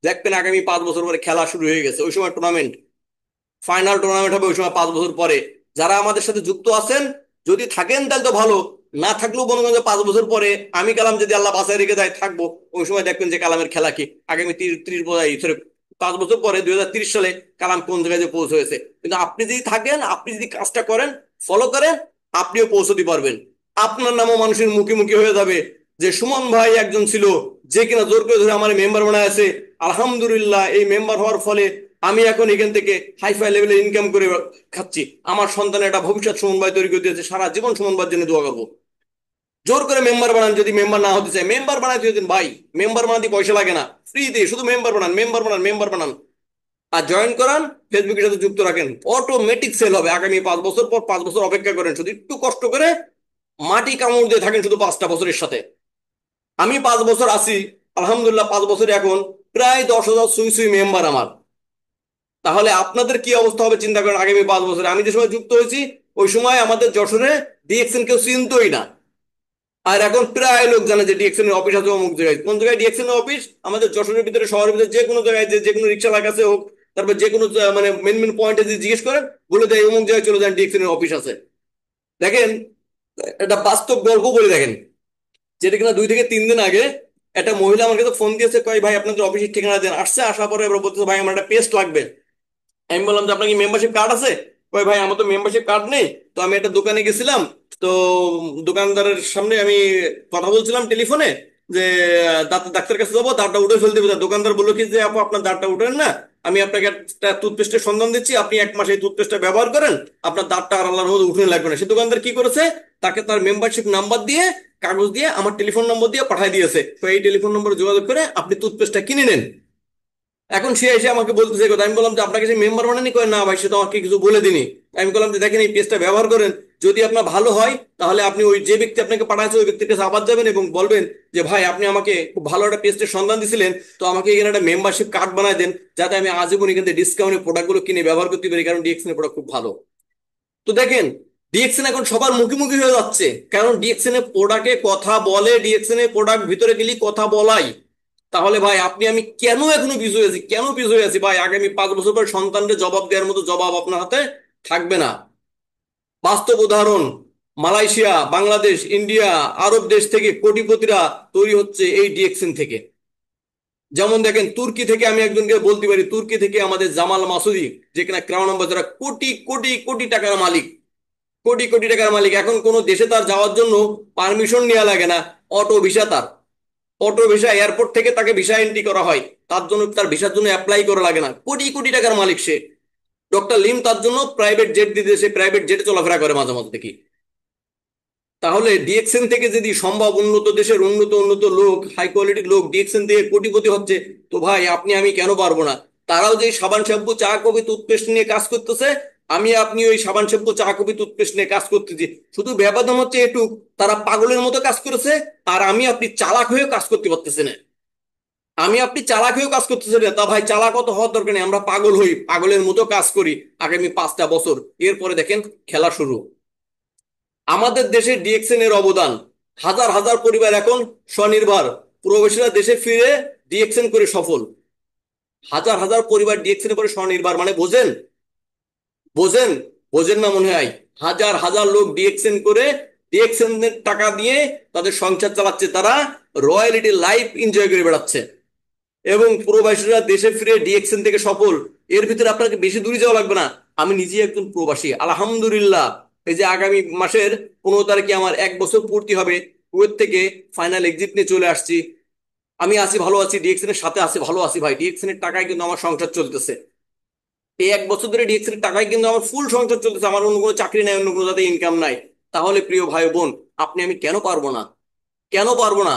দেখবেন আগামী 5 বছর পরে খেলা শুরু হয়ে গেছে, ওই সময় টুর্নামেন্ট, ফাইনাল টুর্নামেন্ট হবে ওই সময় 5 বছর পরে। যারা আমাদের সাথে যুক্ত আছেন যদি থাকেন তাহলে তো ভালো, না থাকলেও মনে করেন যে 5 বছর পরে আমি কালাম যদি আল্লাহ বাঁচায় রেখে দেয় থাকবো, ওই সময় দেখবেন যে কালামের খেলা কি। আগামী 30 বছর, সরি 5 বছর পরে 2030 সালে কালাম কোন জায়গায় যে পৌঁছে হয়েছে। কিন্তু আপনি যদি থাকেন, আপনি যদি কাজটা করেন, ফলো করেন, আপনিও পৌঁছতে পারবেন। আপনার নামও মানুষের মুখে মুখে হয়ে যাবে যে সুমন ভাই একজন ছিল যে কিনা জোর করে ধরে আমার মেম্বার বানায় আছে। আলহামদুলিল্লাহ, এই মেম্বার হওয়ার ফলে আমি এখন এখান থেকে হাইফাই লেভেলে ইনকাম করে খাচ্ছি। আমার সন্তানের একটা ভবিষ্যৎ সুমন ভাই তৈরি করে দিয়েছে, সারা জীবন সুমন ভাইয়ের জন্য দোয়া করবো। জোর করে মেম্বার বানান, যদি মেম্বার না হতে চায় মেম্বার বানাতে দিন ভাই, মেম্বার বানাতে পয়সা লাগে না, ফ্রিতে শুধু মেম্বার বানান, মেম্বার বানান, মেম্বার বানান, আর জয়েন করান, ফেসবুকের সাথে যুক্ত রাখেন, অটোমেটিক সেল হবে। আগামী 5 বছর পর 5 বছর অপেক্ষা করেন, শুধু একটু কষ্ট করে মাটি কামড় দিয়ে থাকেন শুধু 5টা বছরের সাথে। আমি 5 বছর আছি, আলহামদুলিল্লাহ 5 বছরে এখন প্রায় 10,000 সুই সুই মেম্বার আমার। তাহলে আপনাদের কি অবস্থা হবে চিন্তা করেন আগামী 5 বছরে। আমি যে সময় যুক্ত হয়েছি ওই সময় আমাদের যশোরে ডিএক্সএন কেউ চিনতই না, আর এখন প্রায় লোক জানে যে ডিএক্সএন এর অফিস আছে অমুক জায়গায়। কোন জায়গায় ডিএক্সএন এর অফিস? আমাদের যশোরের ভিতরে, শহরের ভিতরে যে কোনো জায়গায়, যে কোনো রিক্সা কাছে হোক, তারপর যে কোনো মানে মেন মেন পয়েন্টে যদি জিজ্ঞেস করেন বলে দেয় অমুক জায়গায় চলে যান, ডিএক্সএন এর অফিস আছে। দেখেন একটা বাস্তব গল্প বলে দেখেন, যেটা কিনা 2 থেকে 3 দিন আগে একটা মহিলা আমার কাছে ফোন দিয়েছে, কয় ভাই আপনাদের অফিসের ঠিকানা দেন। আসছে, আসার পরে এবার বলতেছে ভাই আমার একটা পেস্ট লাগবে। আমি বললাম যে আপনার কি মেম্বারশিপ কার্ড আছে? ওই ভাই আমার তো মেম্বারশিপ কার্ড নেই। তো আমি একটা দোকানে গেছিলাম, তো দোকানদারের সামনে আমি কথা বলছিলাম টেলিফোনে যে ডাক্তার কাছে যাবো, দাঁতটা উঠে ফেলতে হবে। দোকানদার বললো কি যে আপু আপনার দাঁতটা উঠেন না, আমি আপনাকে একটা টুথপেস্টের সন্ধান দিচ্ছি, আপনি 1 মাস এই টুথপেস্টটা ব্যবহার করেন, আপনার দাঁতটা আর আল্লাহর মধ্যে উঠে লাগবে না। সে দোকানদার কি করেছে, তাকে তার মেম্বারশিপ নাম্বার দিয়ে, কাগজ দিয়ে, আমার টেলিফোন নম্বর দিয়ে পাঠিয়ে দিয়েছে, তো এই টেলিফোন নম্বরে যোগাযোগ করে আপনি টুথপেস্টটা কিনে নেন। এখন সে এসে আমাকে বলতেছে এই কথা। আমি বললাম যে আপনাকে সে মেম্বার বানানি, কয় না ভাই সে তো আমাকে কিছু বলে দিনি। আমি বললাম যে দেখেন এই পেজটা ব্যবহার করেন, যদি আপনার ভালো হয় তাহলে আপনি ওই যে ব্যক্তি আপনাকে পাঠাচ্ছে ওই ব্যক্তির কাছে আবার যাবেন এবং বলবেন যে ভাই আপনি আমাকে খুব ভালো একটা পেজের সন্ধান দিছিলেন, তো আমাকে এখানে একটা মেম্বারশিপ কার্ড বানায় দেন, যাতে আমি আজীবন এখান থেকে ডিসকাউন্টে প্রোডাক্টগুলো কিনে ব্যবহার করতে পারি, কারণ ডিএক্সএন এর প্রোডাক্ট খুব ভালো। তো দেখেন ডিএক্সএন এখন সবার মুখোমুখি হয়ে যাচ্ছে, কারণ ডিএক্সএন এর প্রোডাক্টে কথা বলে, ডিএক্সএন এর প্রোডাক্ট ভিতরে গেলি কথা বলাই। তাহলে ভাই আপনি আমি কেন এখনো পিছু হয়ে আছি, কেন পিছু হয়ে আছি ভাই? আগামী 5 বছর পর সন্তানদের জবাব দেওয়ার মতো জবাব আপনার হাতে থাকবে না। বাস্তব উদাহরণ, মালয়েশিয়া, বাংলাদেশ, ইন্ডিয়া, আরব দেশ থেকে কোটিপতিরা তৈরি হচ্ছে এই ডিএক্সএন থেকে। যেমন দেখেন তুর্কি থেকে, আমি একজনকে বলতে পারি, তুর্কি থেকে আমাদের জামাল মাসুদি, যে কিনা ক্রাউন অ্যাম্বাসেডর, কোটি কোটি কোটি টাকার মালিক, কোটি কোটি টাকার মালিক। এখন কোন দেশে তার যাওয়ার জন্য পারমিশন নেওয়া লাগে না, অটো ভিসা তার, অটো ভিসা এয়ারপোর্ট থেকে তাকে ভিসা এন্ট্রি করা হয়, তার জন্য তার ভিসার জন্য অ্যাপ্লাই করা লাগে না। কোটি কোটি টাকার মালিক সে। ডক্টর লিম তার জন্য প্রাইভেট জেট দিতে, সে প্রাইভেট জেটে চলাফেরা করে মাঝে মাঝে দেখি। তাহলে ডিএক্সএন থেকে যদি সম্ভব উন্নত দেশের উন্নত উন্নত লোক, হাই কোয়ালিটির লোক ডিএক্সএন দিয়ে কোটিপতি হচ্ছে, তো ভাই আপনি আমি কেন পারবো না? তারাও যে সাবান শ্যাম্পু চা কফি টুথপেস্ট নিয়ে কাজ করতেছে, আমি আপনি ওই সাবান শ্যাম্পু চা কফি টুথপেস্ট নিয়ে কাজ করতেছি। শুধু ব্যবধান হচ্ছে এটুক, তারা পাগলের মতো কাজ করেছে, আর আমি আপনি চালাক হয়ে কাজ করতে পারতেছি না। আমি আপনি চালাক হয়েও কাজ করতেছি না, তা ভাই চালাক অত হওয়ার দরকার নেই, আমরা পাগল হই, পাগলের মতো কাজ করি আগামী 5টা বছর। এরপরে দেখেন খেলা শুরু। আমাদের দেশে ডিএক্সএন এর অবদান, হাজার হাজার পরিবার এখন স্বনির্ভর, প্রবাসীরা দেশে ফিরে ডিএক্সএন করে সফল। হাজার হাজার পরিবার ডিএক্সএন করে স্বনির্ভর মানে বোঝেন? বোঝেন? বোঝেন না মনে হয়। হাজার হাজার লোক ডিএক্সএন করে, ডিএক্সএন এর টাকা দিয়ে তাদের সংসার চালাচ্ছে, তারা রয়্যালিটি লাইফ এনজয় করে বেড়াচ্ছে। এবং প্রবাসীরা দেশে ফিরে ডিএক্সএন থেকে সফল। এর ভিতরে আপনাকে বেশি দূরে যাওয়া লাগবে না, আমি নিজেই একজন প্রবাসী আলহামদুলিল্লাহ। এই যে আগামী মাসের 15 তারিখে আমার 1 বছর পূর্তি হবে কুয়েত থেকে ফাইনাল এক্সিট নিয়ে চলে আসছি। আমি আছি, ভালো আছি, ডিএক্সএন এর সাথে আছি, ভালো আছি ভাই। ডিএক্সএন এর টাকায় কিন্তু আমার সংসার চলতেছে। এই 1 বছর ধরে ডিএক্সএন এর টাকায় কিন্তু আমার ফুল সংসার চলতেছে, আমার অন্য কোনো চাকরি নাই, অন্য কোনো যাতে ইনকাম নাই। তাহলে প্রিয় ভাই বোন, আপনি আমি কেন পারবো না? কেন পারবো না?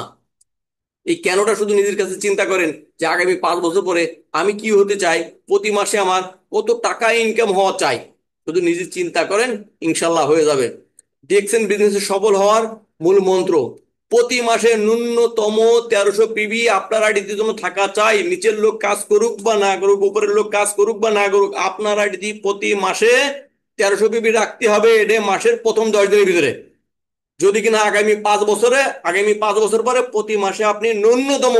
এই কেনটা শুধু নিজের কাছে চিন্তা করেন, যে আগামী 5 বছর পরে আমি কি হতে চাই, প্রতি মাসে আমার কত টাকা ইনকাম হওয়া চাই। শুধু নিজে চিন্তা করেন, ইনশাল্লাহ হয়ে যাবে। ডিএক্সএন বিজনেসে সফল হওয়ার মূল মন্ত্র, প্রতি মাসে ন্যূনতম 1300 পিবি আপনার আইডিতে জন্য থাকা চাই। নিচের লোক কাজ করুক বা না করুক, উপরের লোক কাজ করুক বা না করুক, আপনার আইডি প্রতি মাসে 1300 পিবি রাখতে হবে, এটা মাসের প্রথম 10 দিনের ভিতরে। যদি কিনা আগামী 5 বছর পরে প্রতি মাসে আপনি ন্যূনতম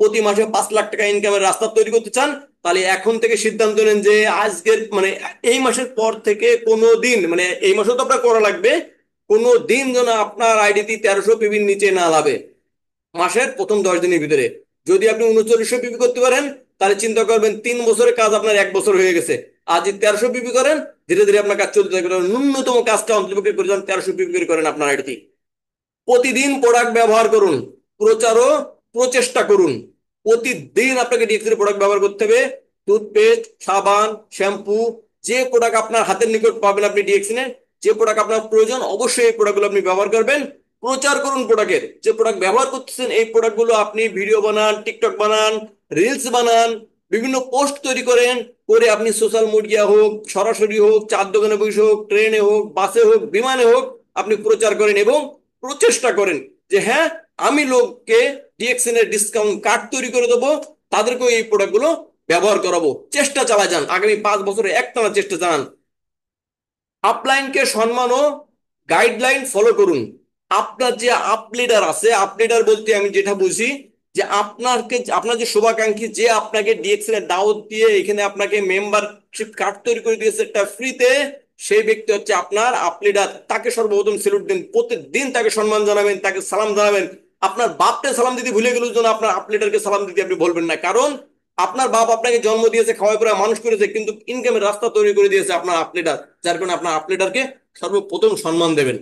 প্রতি মাসে 5 লাখ টাকা ইনকামের রাস্তা তৈরি করতে চান, তাহলে এখন থেকে সিদ্ধান্ত নেন যে আজকের মানে এই মাসের পর থেকে কোনো দিন, মানে এই মাসে তো আপনার করা লাগবে, কোনো দিন যেন আপনার আইডিতে 1300 পিবির নিচে না লাভে মাসের প্রথম 10 দিনের ভিতরে। যদি আপনি 3900 পিবি করতে পারেন, তাহলে চিন্তা করবেন 3 বছরের কাজ আপনার 1 বছর হয়ে গেছে। আর যদি 1300 পিবি করেন, ধীরে ধীরে আপনার কাজ চলতে থাকবে। ন্যূনতম কাজটা অন্তর্ভুক্ত করে যান, 1300 পিবি করে করেন আপনার আইডিতে। প্রতিদিন প্রোডাক্ট ব্যবহার করুন, প্রচারও প্রচেষ্টা করুন। প্রতিদিন আপনাকে ডিএক্সের প্রোডাক্ট ব্যবহার করতে হবে। টুথপেস্ট, সাবান, শ্যাম্পু, যে প্রোডাক্ট আপনার হাতের নিকট পাবেন আপনি ডিএক্সিনের, যে প্রোডাক্ট আপনার প্রয়োজন অবশ্যই এই প্রোডাক্টগুলো আপনি ব্যবহার করবেন। প্রচার করুন প্রোডাক্টের, যে প্রোডাক্ট ব্যবহার করতেছেন এই প্রোডাক্টগুলো আপনি ভিডিও বানান, টিকটক বানান, রিলস বানান, বিভিন্ন পোস্ট তৈরি করেন, করে আপনি সোশ্যাল মিডিয়া হোক, সরাসরি হোক, চার দোকানে বসে হোক, ট্রেনে হোক, বাসে হোক, বিমানে হোক, আপনি প্রচার করেন এবং প্রচেষ্টা করেন যে হ্যাঁ, আমি লোককে ডিএক্সএন এর ডিসকাউন্ট কার্ড তৈরি করে দেবো, তাদেরকেও এই প্রোডাক্টগুলো ব্যবহার করাবো। চেষ্টা চালা যান, আগামী 5 বছরে একটানা চেষ্টা চালান। আপলাইনকে সম্মান ও গাইডলাইন ফলো করুন। আপনার যে আপ লিডার আছে, আপ লিডার বলতে আমি যেটা বুঝি, যে আপনার যে শুভাকাঙ্ক্ষী, যে আপনাকে ডিএক্সএল এর দাওয়াত দিয়ে এখানে আপনাকে মেম্বারশিপ কার্ড তৈরি করে দিয়েছে একটা ফ্রিতে, সেই ব্যক্তি হচ্ছে আপনার আপ লিডার। তাকে সর্বপ্রথম স্যালুট দিন, প্রতিদিন তাকে সম্মান জানাবেন, তাকে সালাম জানাবেন। আপনার বাপকে সালাম দিতে ভুলে গেলেও যেন আপনার আপ লিডারকে সালাম দিতে আপনি বলবেন না, কারণ আপনার বাপ আপনাকে জন্ম দিয়েছে, খাওয়াই পড়ায় মানুষ করেছে, কিন্তু ইনকামের রাস্তা তৈরি করে দিয়েছে আপনার আপ লিডার। যার কারণে আপনার আপ লিডারকে সর্বপ্রথম সম্মান দেবেন।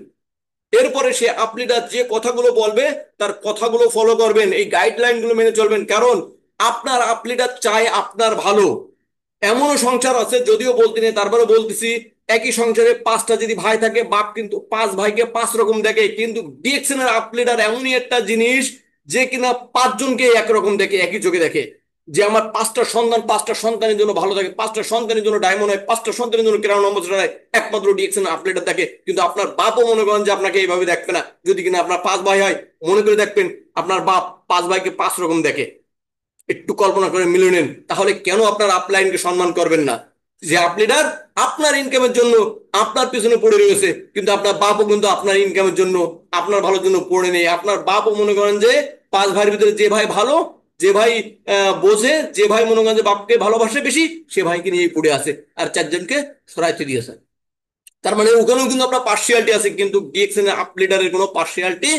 এরপরে সে আপ লিডার যে কথাগুলো বলবে, তার কথাগুলো ফলো করবেন, এই গাইডলাইন গুলো মেনে চলবেন, কারণ আপনার আপ লিডার চায় আপনার ভালো। এমনও সংসার আছে, যদিও বলতে নেই তারপরে বলতেছি, একই সংসারে 5টা যদি ভাই থাকে, বাপ কিন্তু 5 ভাইকে 5 রকম দেখে। কিন্তু ডিএক্সএন এর আপ লিডার এমনই একটা জিনিস, যে কিনা 5 জনকে একরকম দেখে, একই চোখে দেখে। যে আমার 5টা সন্তানের জন্য ভালো থাকে, 5টা সন্তানের জন্য ডায়মন্ড হয়, 5টা সন্তানের জন্য ক্রাউন অ্যাম্বাসেডর হয়, একমাত্র ডিএক্সএন আপ লিডার দেখে। কিন্তু আপনার বাপও মনে করেন যে আপনাকে এইভাবে দেখবে না। যদি কিনা আপনার 5 ভাই হয়, মনে করে দেখবেন আপনার বাপ 5 ভাইকে 5 রকম দেখে। একটু কল্পনা করে মিলে নেন, তাহলে কেন আপনার আপলাইনকে সম্মান করবেন না? যে আপ লিডার আপনার ইনকামের জন্য আপনার পিছনে পড়ে রয়েছে, কিন্তু আপনার বাপও কিন্তু আপনার ইনকামের জন্য, আপনার ভালোর জন্য পড়ে নেই। আপনার বাপও মনে করেন যে 5 ভাইয়ের ভিতরে যে ভাই ভালো, যে ভাই বোঝে, যে ভাই মনে করেন যে বাপকে ভালোবাসে বেশি, সে ভাইকে নিয়েই পড়ে আছে, আর 4 জনকে সরাইতে দিয়েছে। তার মানে ওখানেও কিন্তু আপনার পার্সিয়ালিটি আছে, কিন্তু ডিএক্সএন এর আপ লিডারের কোনো পার্সিয়ালিটি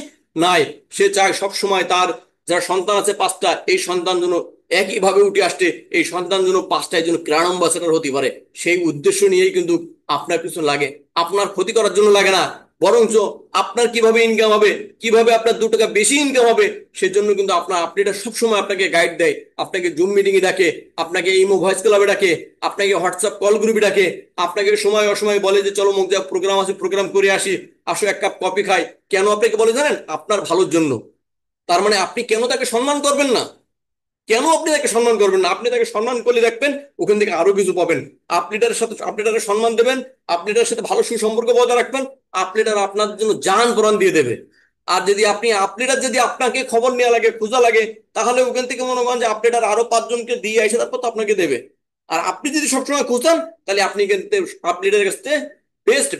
নাই। সে চায় সবসময় তার যারা সন্তান আছে 5টা, এই সন্তান যেন একইভাবে উঠে আসছে, এই সন্তান যেন 5টায় যেন ক্রাউন অ্যাম্বাসেডর হতে পারে। সেই উদ্দেশ্য নিয়েই কিন্তু আপনার পিছনে লাগে, আপনার ক্ষতি করার জন্য লাগে না। বরঞ্চ আপনার কিভাবে ইনকাম হবে, কিভাবে আপনার 2 টাকা বেশি ইনকাম হবে, সেজন্য কিন্তু আপনার আপডেটার সবসময় আপনাকে গাইড দেয়, আপনাকে জুম মিটিং এ ডাকে, আপনাকে ইমো ভয়েস ক্লাবে ডাকে, আপনাকে হোয়াটসঅ্যাপ কল গ্রুপে ডাকে, আপনাকে সময় অসময় বলে যে চলো মুখ যা প্রোগ্রাম আছে, প্রোগ্রাম করে আসি, আসো 1 কাপ কফি খাই। কেন আপনাকে বলে জানেন? আপনার ভালোর জন্য। তার মানে আপনি কেন তাকে সম্মান করবেন না? কেন আপনি তাকে সম্মান করবেন না? আপনি তাকে সম্মান করলে দেখবেন ওখান থেকে আরো কিছু পাবেন। আপলিডারের সাথে আপলিডারের সম্মান দেবেন, আপলিডারের সাথে ভালো সুসম্পর্ক বজায় রাখবেন, আপলিডার আপনার জন্য জান প্রাণ দিয়ে দেবে। আর যদি আপনি আপলিডার যদি আপনাকে খবর নেওয়া লাগে, খোঁজা লাগে, তাহলে ওখান থেকে মনে করেন যে আপলিডার আরো 5 জনকে দিয়ে এসে তারপর তো আপনাকে দেবে। আর আপনি যদি সবসময় খুঁজতেন, তাহলে আপনি কিন্তু আপলিডারের কাছ থেকে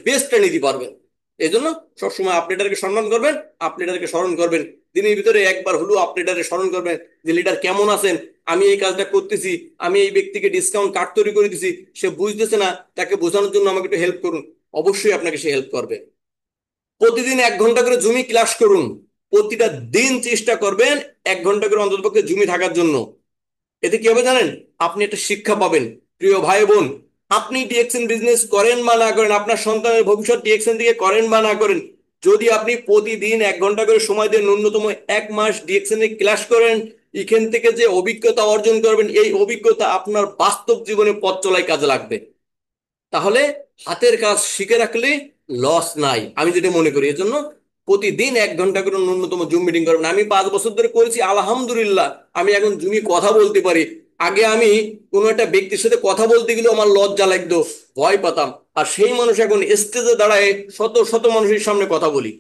বেস্টটা নিতে পারবেন। এই জন্য সবসময় আপলিডারকে সম্মান করবেন, আপলিডারকে স্মরণ করবেন। দিনের ভিতরে একবার হলেও আপলিডারে স্মরণ করবেন যে লিডার কেমন আছেন, আমি এই কাজটা করতেছি, আমি এই ব্যক্তিকে ডিসকাউন্ট কার্ড তৈরি করে দিছি, সে বুঝতেছে না, তাকে বোঝানোর জন্য আমাকে একটু হেল্প করুন। অবশ্যই আপনাকে সে হেল্প করবে। প্রতিদিন 1 ঘন্টা করে জুমি ক্লাস করুন। প্রতিটা দিন চেষ্টা করবেন 1 ঘন্টা করে অন্ততপক্ষে জুমি থাকার জন্য। এতে কি হবে জানেন? আপনি একটা শিক্ষা পাবেন। প্রিয় ভাই বোন, আপনি ডিএক্সএন বিজনেস করেন বা না করেন, আপনার সন্তানের ভবিষ্যৎ ডিএক্সএন থেকে করেন বা না করেন, যদি আপনি প্রতিদিন 1 ঘন্টা করে সময় দিয়ে ন্যূনতম 1 মাস ডিএক্সএন এ ক্লাস করেন, এখান থেকে যে অভিজ্ঞতা অর্জন করবেন, এই অভিজ্ঞতা আপনার বাস্তব জীবনে পথ চলায় কাজে লাগবে। তাহলে হাতের কাজ শিখে রাখলে লস নাই, আমি যেটা মনে করি। এজন্য প্রতিদিন 1 ঘন্টা করে ন্যূনতম জুম মিটিং করবেন। আমি 5 বছর ধরে করেছি, আলহামদুলিল্লাহ। আমি এখন জুমি কথা বলতে পারি। আগে আমি কোনো একটা ব্যক্তির সাথে কথা বলতে গেলেও আমার লজ্জা লাগতো, ভয় পেতাম। আর সেই মানুষ এখন স্টেজে দাঁড়ায় শত শত মানুষের সামনে কথা বলি।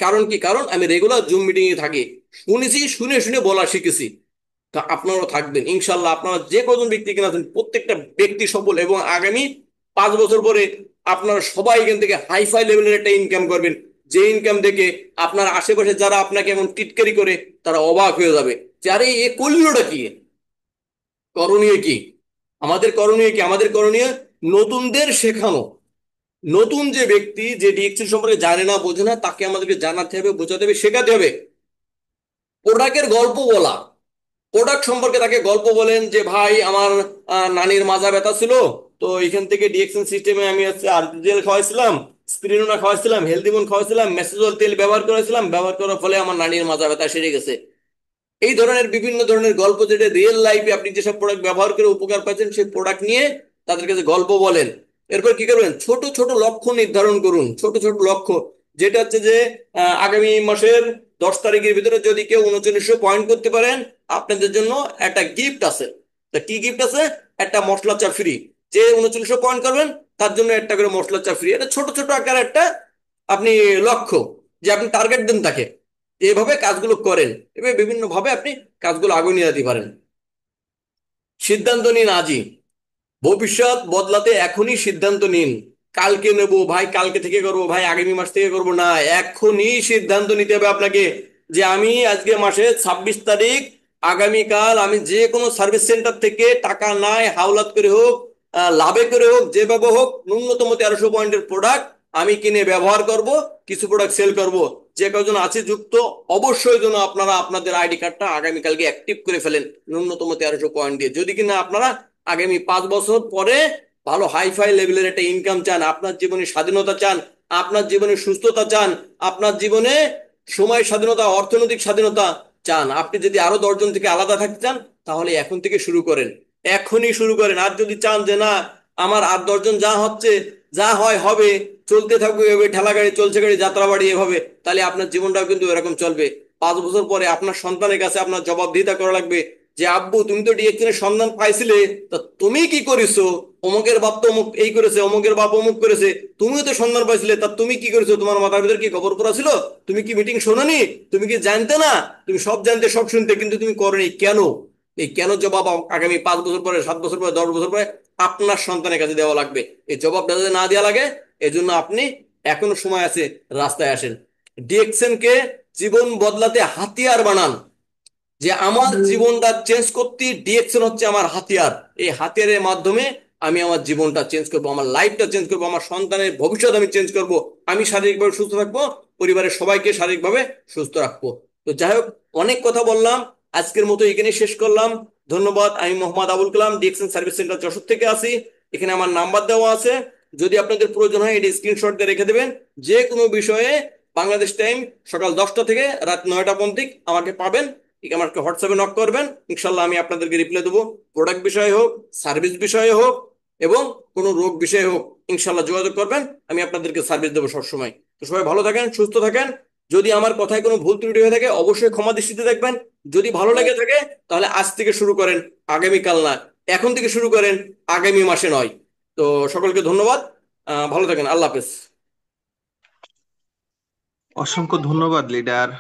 কারণ কি? কারণ আমি রেগুলার জুম মিটিং এ থাকি, শুনেছি, শুনে শুনে বলা শিখেছি। তা আপনারাও থাকবেন ইনশাল্লাহ। আপনারা যে কজন ব্যক্তি কিনা আছেন প্রত্যেকটা ব্যক্তি সফল, এবং আগামী 5 বছর পরে আপনারা সবাই এখান থেকে হাইফাই লেভেলের একটা ইনকাম করবেন, যে ইনকাম দেখে আপনার আশেপাশে যারা আপনাকে এখন টিটকারি করে তারা অবাক হয়ে যাবে যে আরে এ করলোটা কি, করণীয় কি। আমাদের করণীয় কি? আমাদের করণীয় নতুনদের শেখানো। নতুন যে ব্যক্তি যে ডিএক্সএল সম্পর্কে জানে না, বোঝে না, তাকে আমাদেরকে জানাতে হবে, বোঝাতে হবে, শেখাতে হবে। প্রোডাক্টের গল্প বলা, প্রোডাক্ট সম্পর্কে তাকে গল্প বলেন যে ভাই আমার নানির মাজা ব্যথা ছিল, তো এখান থেকে ডিএক্সএন সিস্টেমে আমি হচ্ছে আরজেল খাওয়াইছিলাম, স্পিরিনোনা খাওয়াইছিলাম, হেলদিমন খাওয়াইছিলাম, মেসেজল তেল ব্যবহার করেছিলাম, ব্যবহার করার ফলে আমার নানির মাজা ব্যথা সেরে গেছে। এই ধরনের বিভিন্ন ধরনের গল্প, যেটা রিয়েল লাইফে আপনি যেসব প্রোডাক্ট ব্যবহার করে উপকার পাচ্ছেন সেই প্রোডাক্ট নিয়ে তাদের কাছে গল্প বলেন। এরপর কি করবেন? ছোট ছোট লক্ষ্য নির্ধারণ করুন, ছোট ছোট লক্ষ্য। যেটা হচ্ছে যে আগামী মাসের 10 তারিখের ভিতরে যদি কেউ 3900 পয়েন্ট করতে পারেন, আপনাদের জন্য একটা গিফট আছে। তা কি গিফট আছে? একটা মশলা চা ফ্রি। যে 3900 পয়েন্ট করবেন তার জন্য একটা করে মশলা চা ফ্রি। এটা ছোট ছোট আকার একটা আপনি লক্ষ্য, যে আপনি টার্গেট দেন তাকে, এভাবে কাজগুলো করেন। এভাবে বিভিন্ন ভাবে আপনি কাজগুলো আগুয়ে নিয়ে যেতে পারেন। সিদ্ধান্ত নিন আজই। ভবিষ্যৎ বদলাতে এখনই সিদ্ধান্ত নিন। কালকে নেবো ভাই, কালকে থেকে করবো ভাই, আগামী মাস থেকে করবো না, এখনই সিদ্ধান্ত নিতে হবে আপনাকে যে আমি আজকে মাসে 26 তারিখ, আগামীকাল আমি যে কোনো সার্ভিস সেন্টার থেকে টাকা নাই হাওলাত করে হোক, লাভে করে হোক, যেভাবে হোক, ন্যূনতম 1300 পয়েন্টের প্রোডাক্ট আমি কিনে ব্যবহার করব, কিছু প্রোডাক্ট সেল করব। যে কজন আছে যুক্ত, অবশ্যই যেন আপনারা আপনাদের আইডি কার্ডটা আগামীকালকে অ্যাক্টিভ করে ফেলেন ন্যূনতম 1300 পয়েন্ট দিয়ে। যদি কিনা আপনারা আগামী 5 বছর পরে ভালো হাইফাই লেভেলের একটা ইনকাম চান, আপনার জীবনে স্বাধীনতা চান, আপনার জীবনে সুস্থতা চান, আপনার জীবনে সময় স্বাধীনতা, অর্থনৈতিক স্বাধীনতা চান, আপনি যদি আরো 10 জন থেকে আলাদা থাকতে চান, তাহলে এখন থেকে শুরু করেন, এখনই শুরু করেন। আর যদি চান যে না, আমার আর 10 জন যা হচ্ছে, যা হয় হবে, চলতে থাকবে এভাবে, ঠেলা গাড়ি চলছে গাড়ি যাত্রা বাড়ি এভাবে, তাহলে আপনার জীবনটাও কিন্তু এরকম চলবে। 5 বছর পরে আপনার সন্তানের কাছে আপনার জবাবদিহিতা করা লাগবে যে আব্বু তুমি তো ডিএকশনের সন্ধান পাইছিলে, তা তুমি কি করেছো? অমুকের বাপ তো অমুক এই করেছে, অমুকের বাপ অমুক করেছে, তুমিও তো সন্ধান পাইছিলে, তা তুমি কি করেছো? তোমার মাথার ভিতর কি খবর পড়া ছিল? তুমি কি মিটিং শোনোনি? তুমি কি জানতে না? তুমি সব জানতে সব শুনতে, কিন্তু তুমি করোনি কেন? এই কেন জবাব আগামী 5 বছর পরে, 7 বছর পরে, 10 বছর পরে আপনার সন্তানের কাছে দেওয়া লাগবে। এই জবাবটা যদি না দেওয়া লাগে, এজন্য আপনি এখনো সময় আছে, রাস্তায় আসেন। ডিএক্সএন কে জীবন বদলাতে হাতিয়ার বানান। যে আমার জীবনটা চেঞ্জ করতে ডিএকশন হচ্ছে আমার হাতিয়ার। এই হাতিয়ারের মাধ্যমে আমি আমার জীবনটা চেঞ্জ করব, আমার লাইফটা চেঞ্জ করব, আমার সন্তানের ভবিষ্যৎ আমি চেঞ্জ করব, আমি শারীরিকভাবে সুস্থ থাকবো, পরিবারের সবাইকে শারীরিকভাবে সুস্থ রাখবো। তো যাই হোক, অনেক কথা বললাম, আজকের মতো এখানে শেষ করলাম। ধন্যবাদ। আমি মোহাম্মদ আবুল কালাম, ডিএকশন সার্ভিস সেন্টার যশোর থেকে আসি। এখানে আমার নাম্বার দেওয়া আছে, যদি আপনাদের প্রয়োজন হয় এটি স্ক্রিনশট দিয়ে রেখে দেবেন। যে কোনো বিষয়ে বাংলাদেশ টাইম সকাল 10টা থেকে রাত 9টা পর্যন্ত আমাকে পাবেন। ঠিক আমাকে হোয়াটসঅ্যাপে নক করবেন, ইনশাল্লাহ আমি আপনাদেরকে রিপ্লাই দেবো। প্রোডাক্ট বিষয়ে হোক, সার্ভিস বিষয়ে হোক, এবং কোনো রোগ বিষয়ে হোক, ইনশাল্লাহ যোগাযোগ করবেন, আমি আপনাদেরকে সার্ভিস দেবো সবসময়। তো সবাই ভালো থাকেন, সুস্থ থাকেন। যদি আমার কথায় কোনো ভুল ত্রুটি হয়ে থাকে অবশ্যই ক্ষমা দৃষ্টিতে দেখবেন। যদি ভালো লেগে থাকে তাহলে আজ থেকে শুরু করেন, আগামীকাল না, এখন থেকে শুরু করেন, আগামী মাসে নয়। তো সকলকে ধন্যবাদ। ভালো থাকেন, আল্লাহ হাফেজ। অসংখ্য ধন্যবাদ লিডার।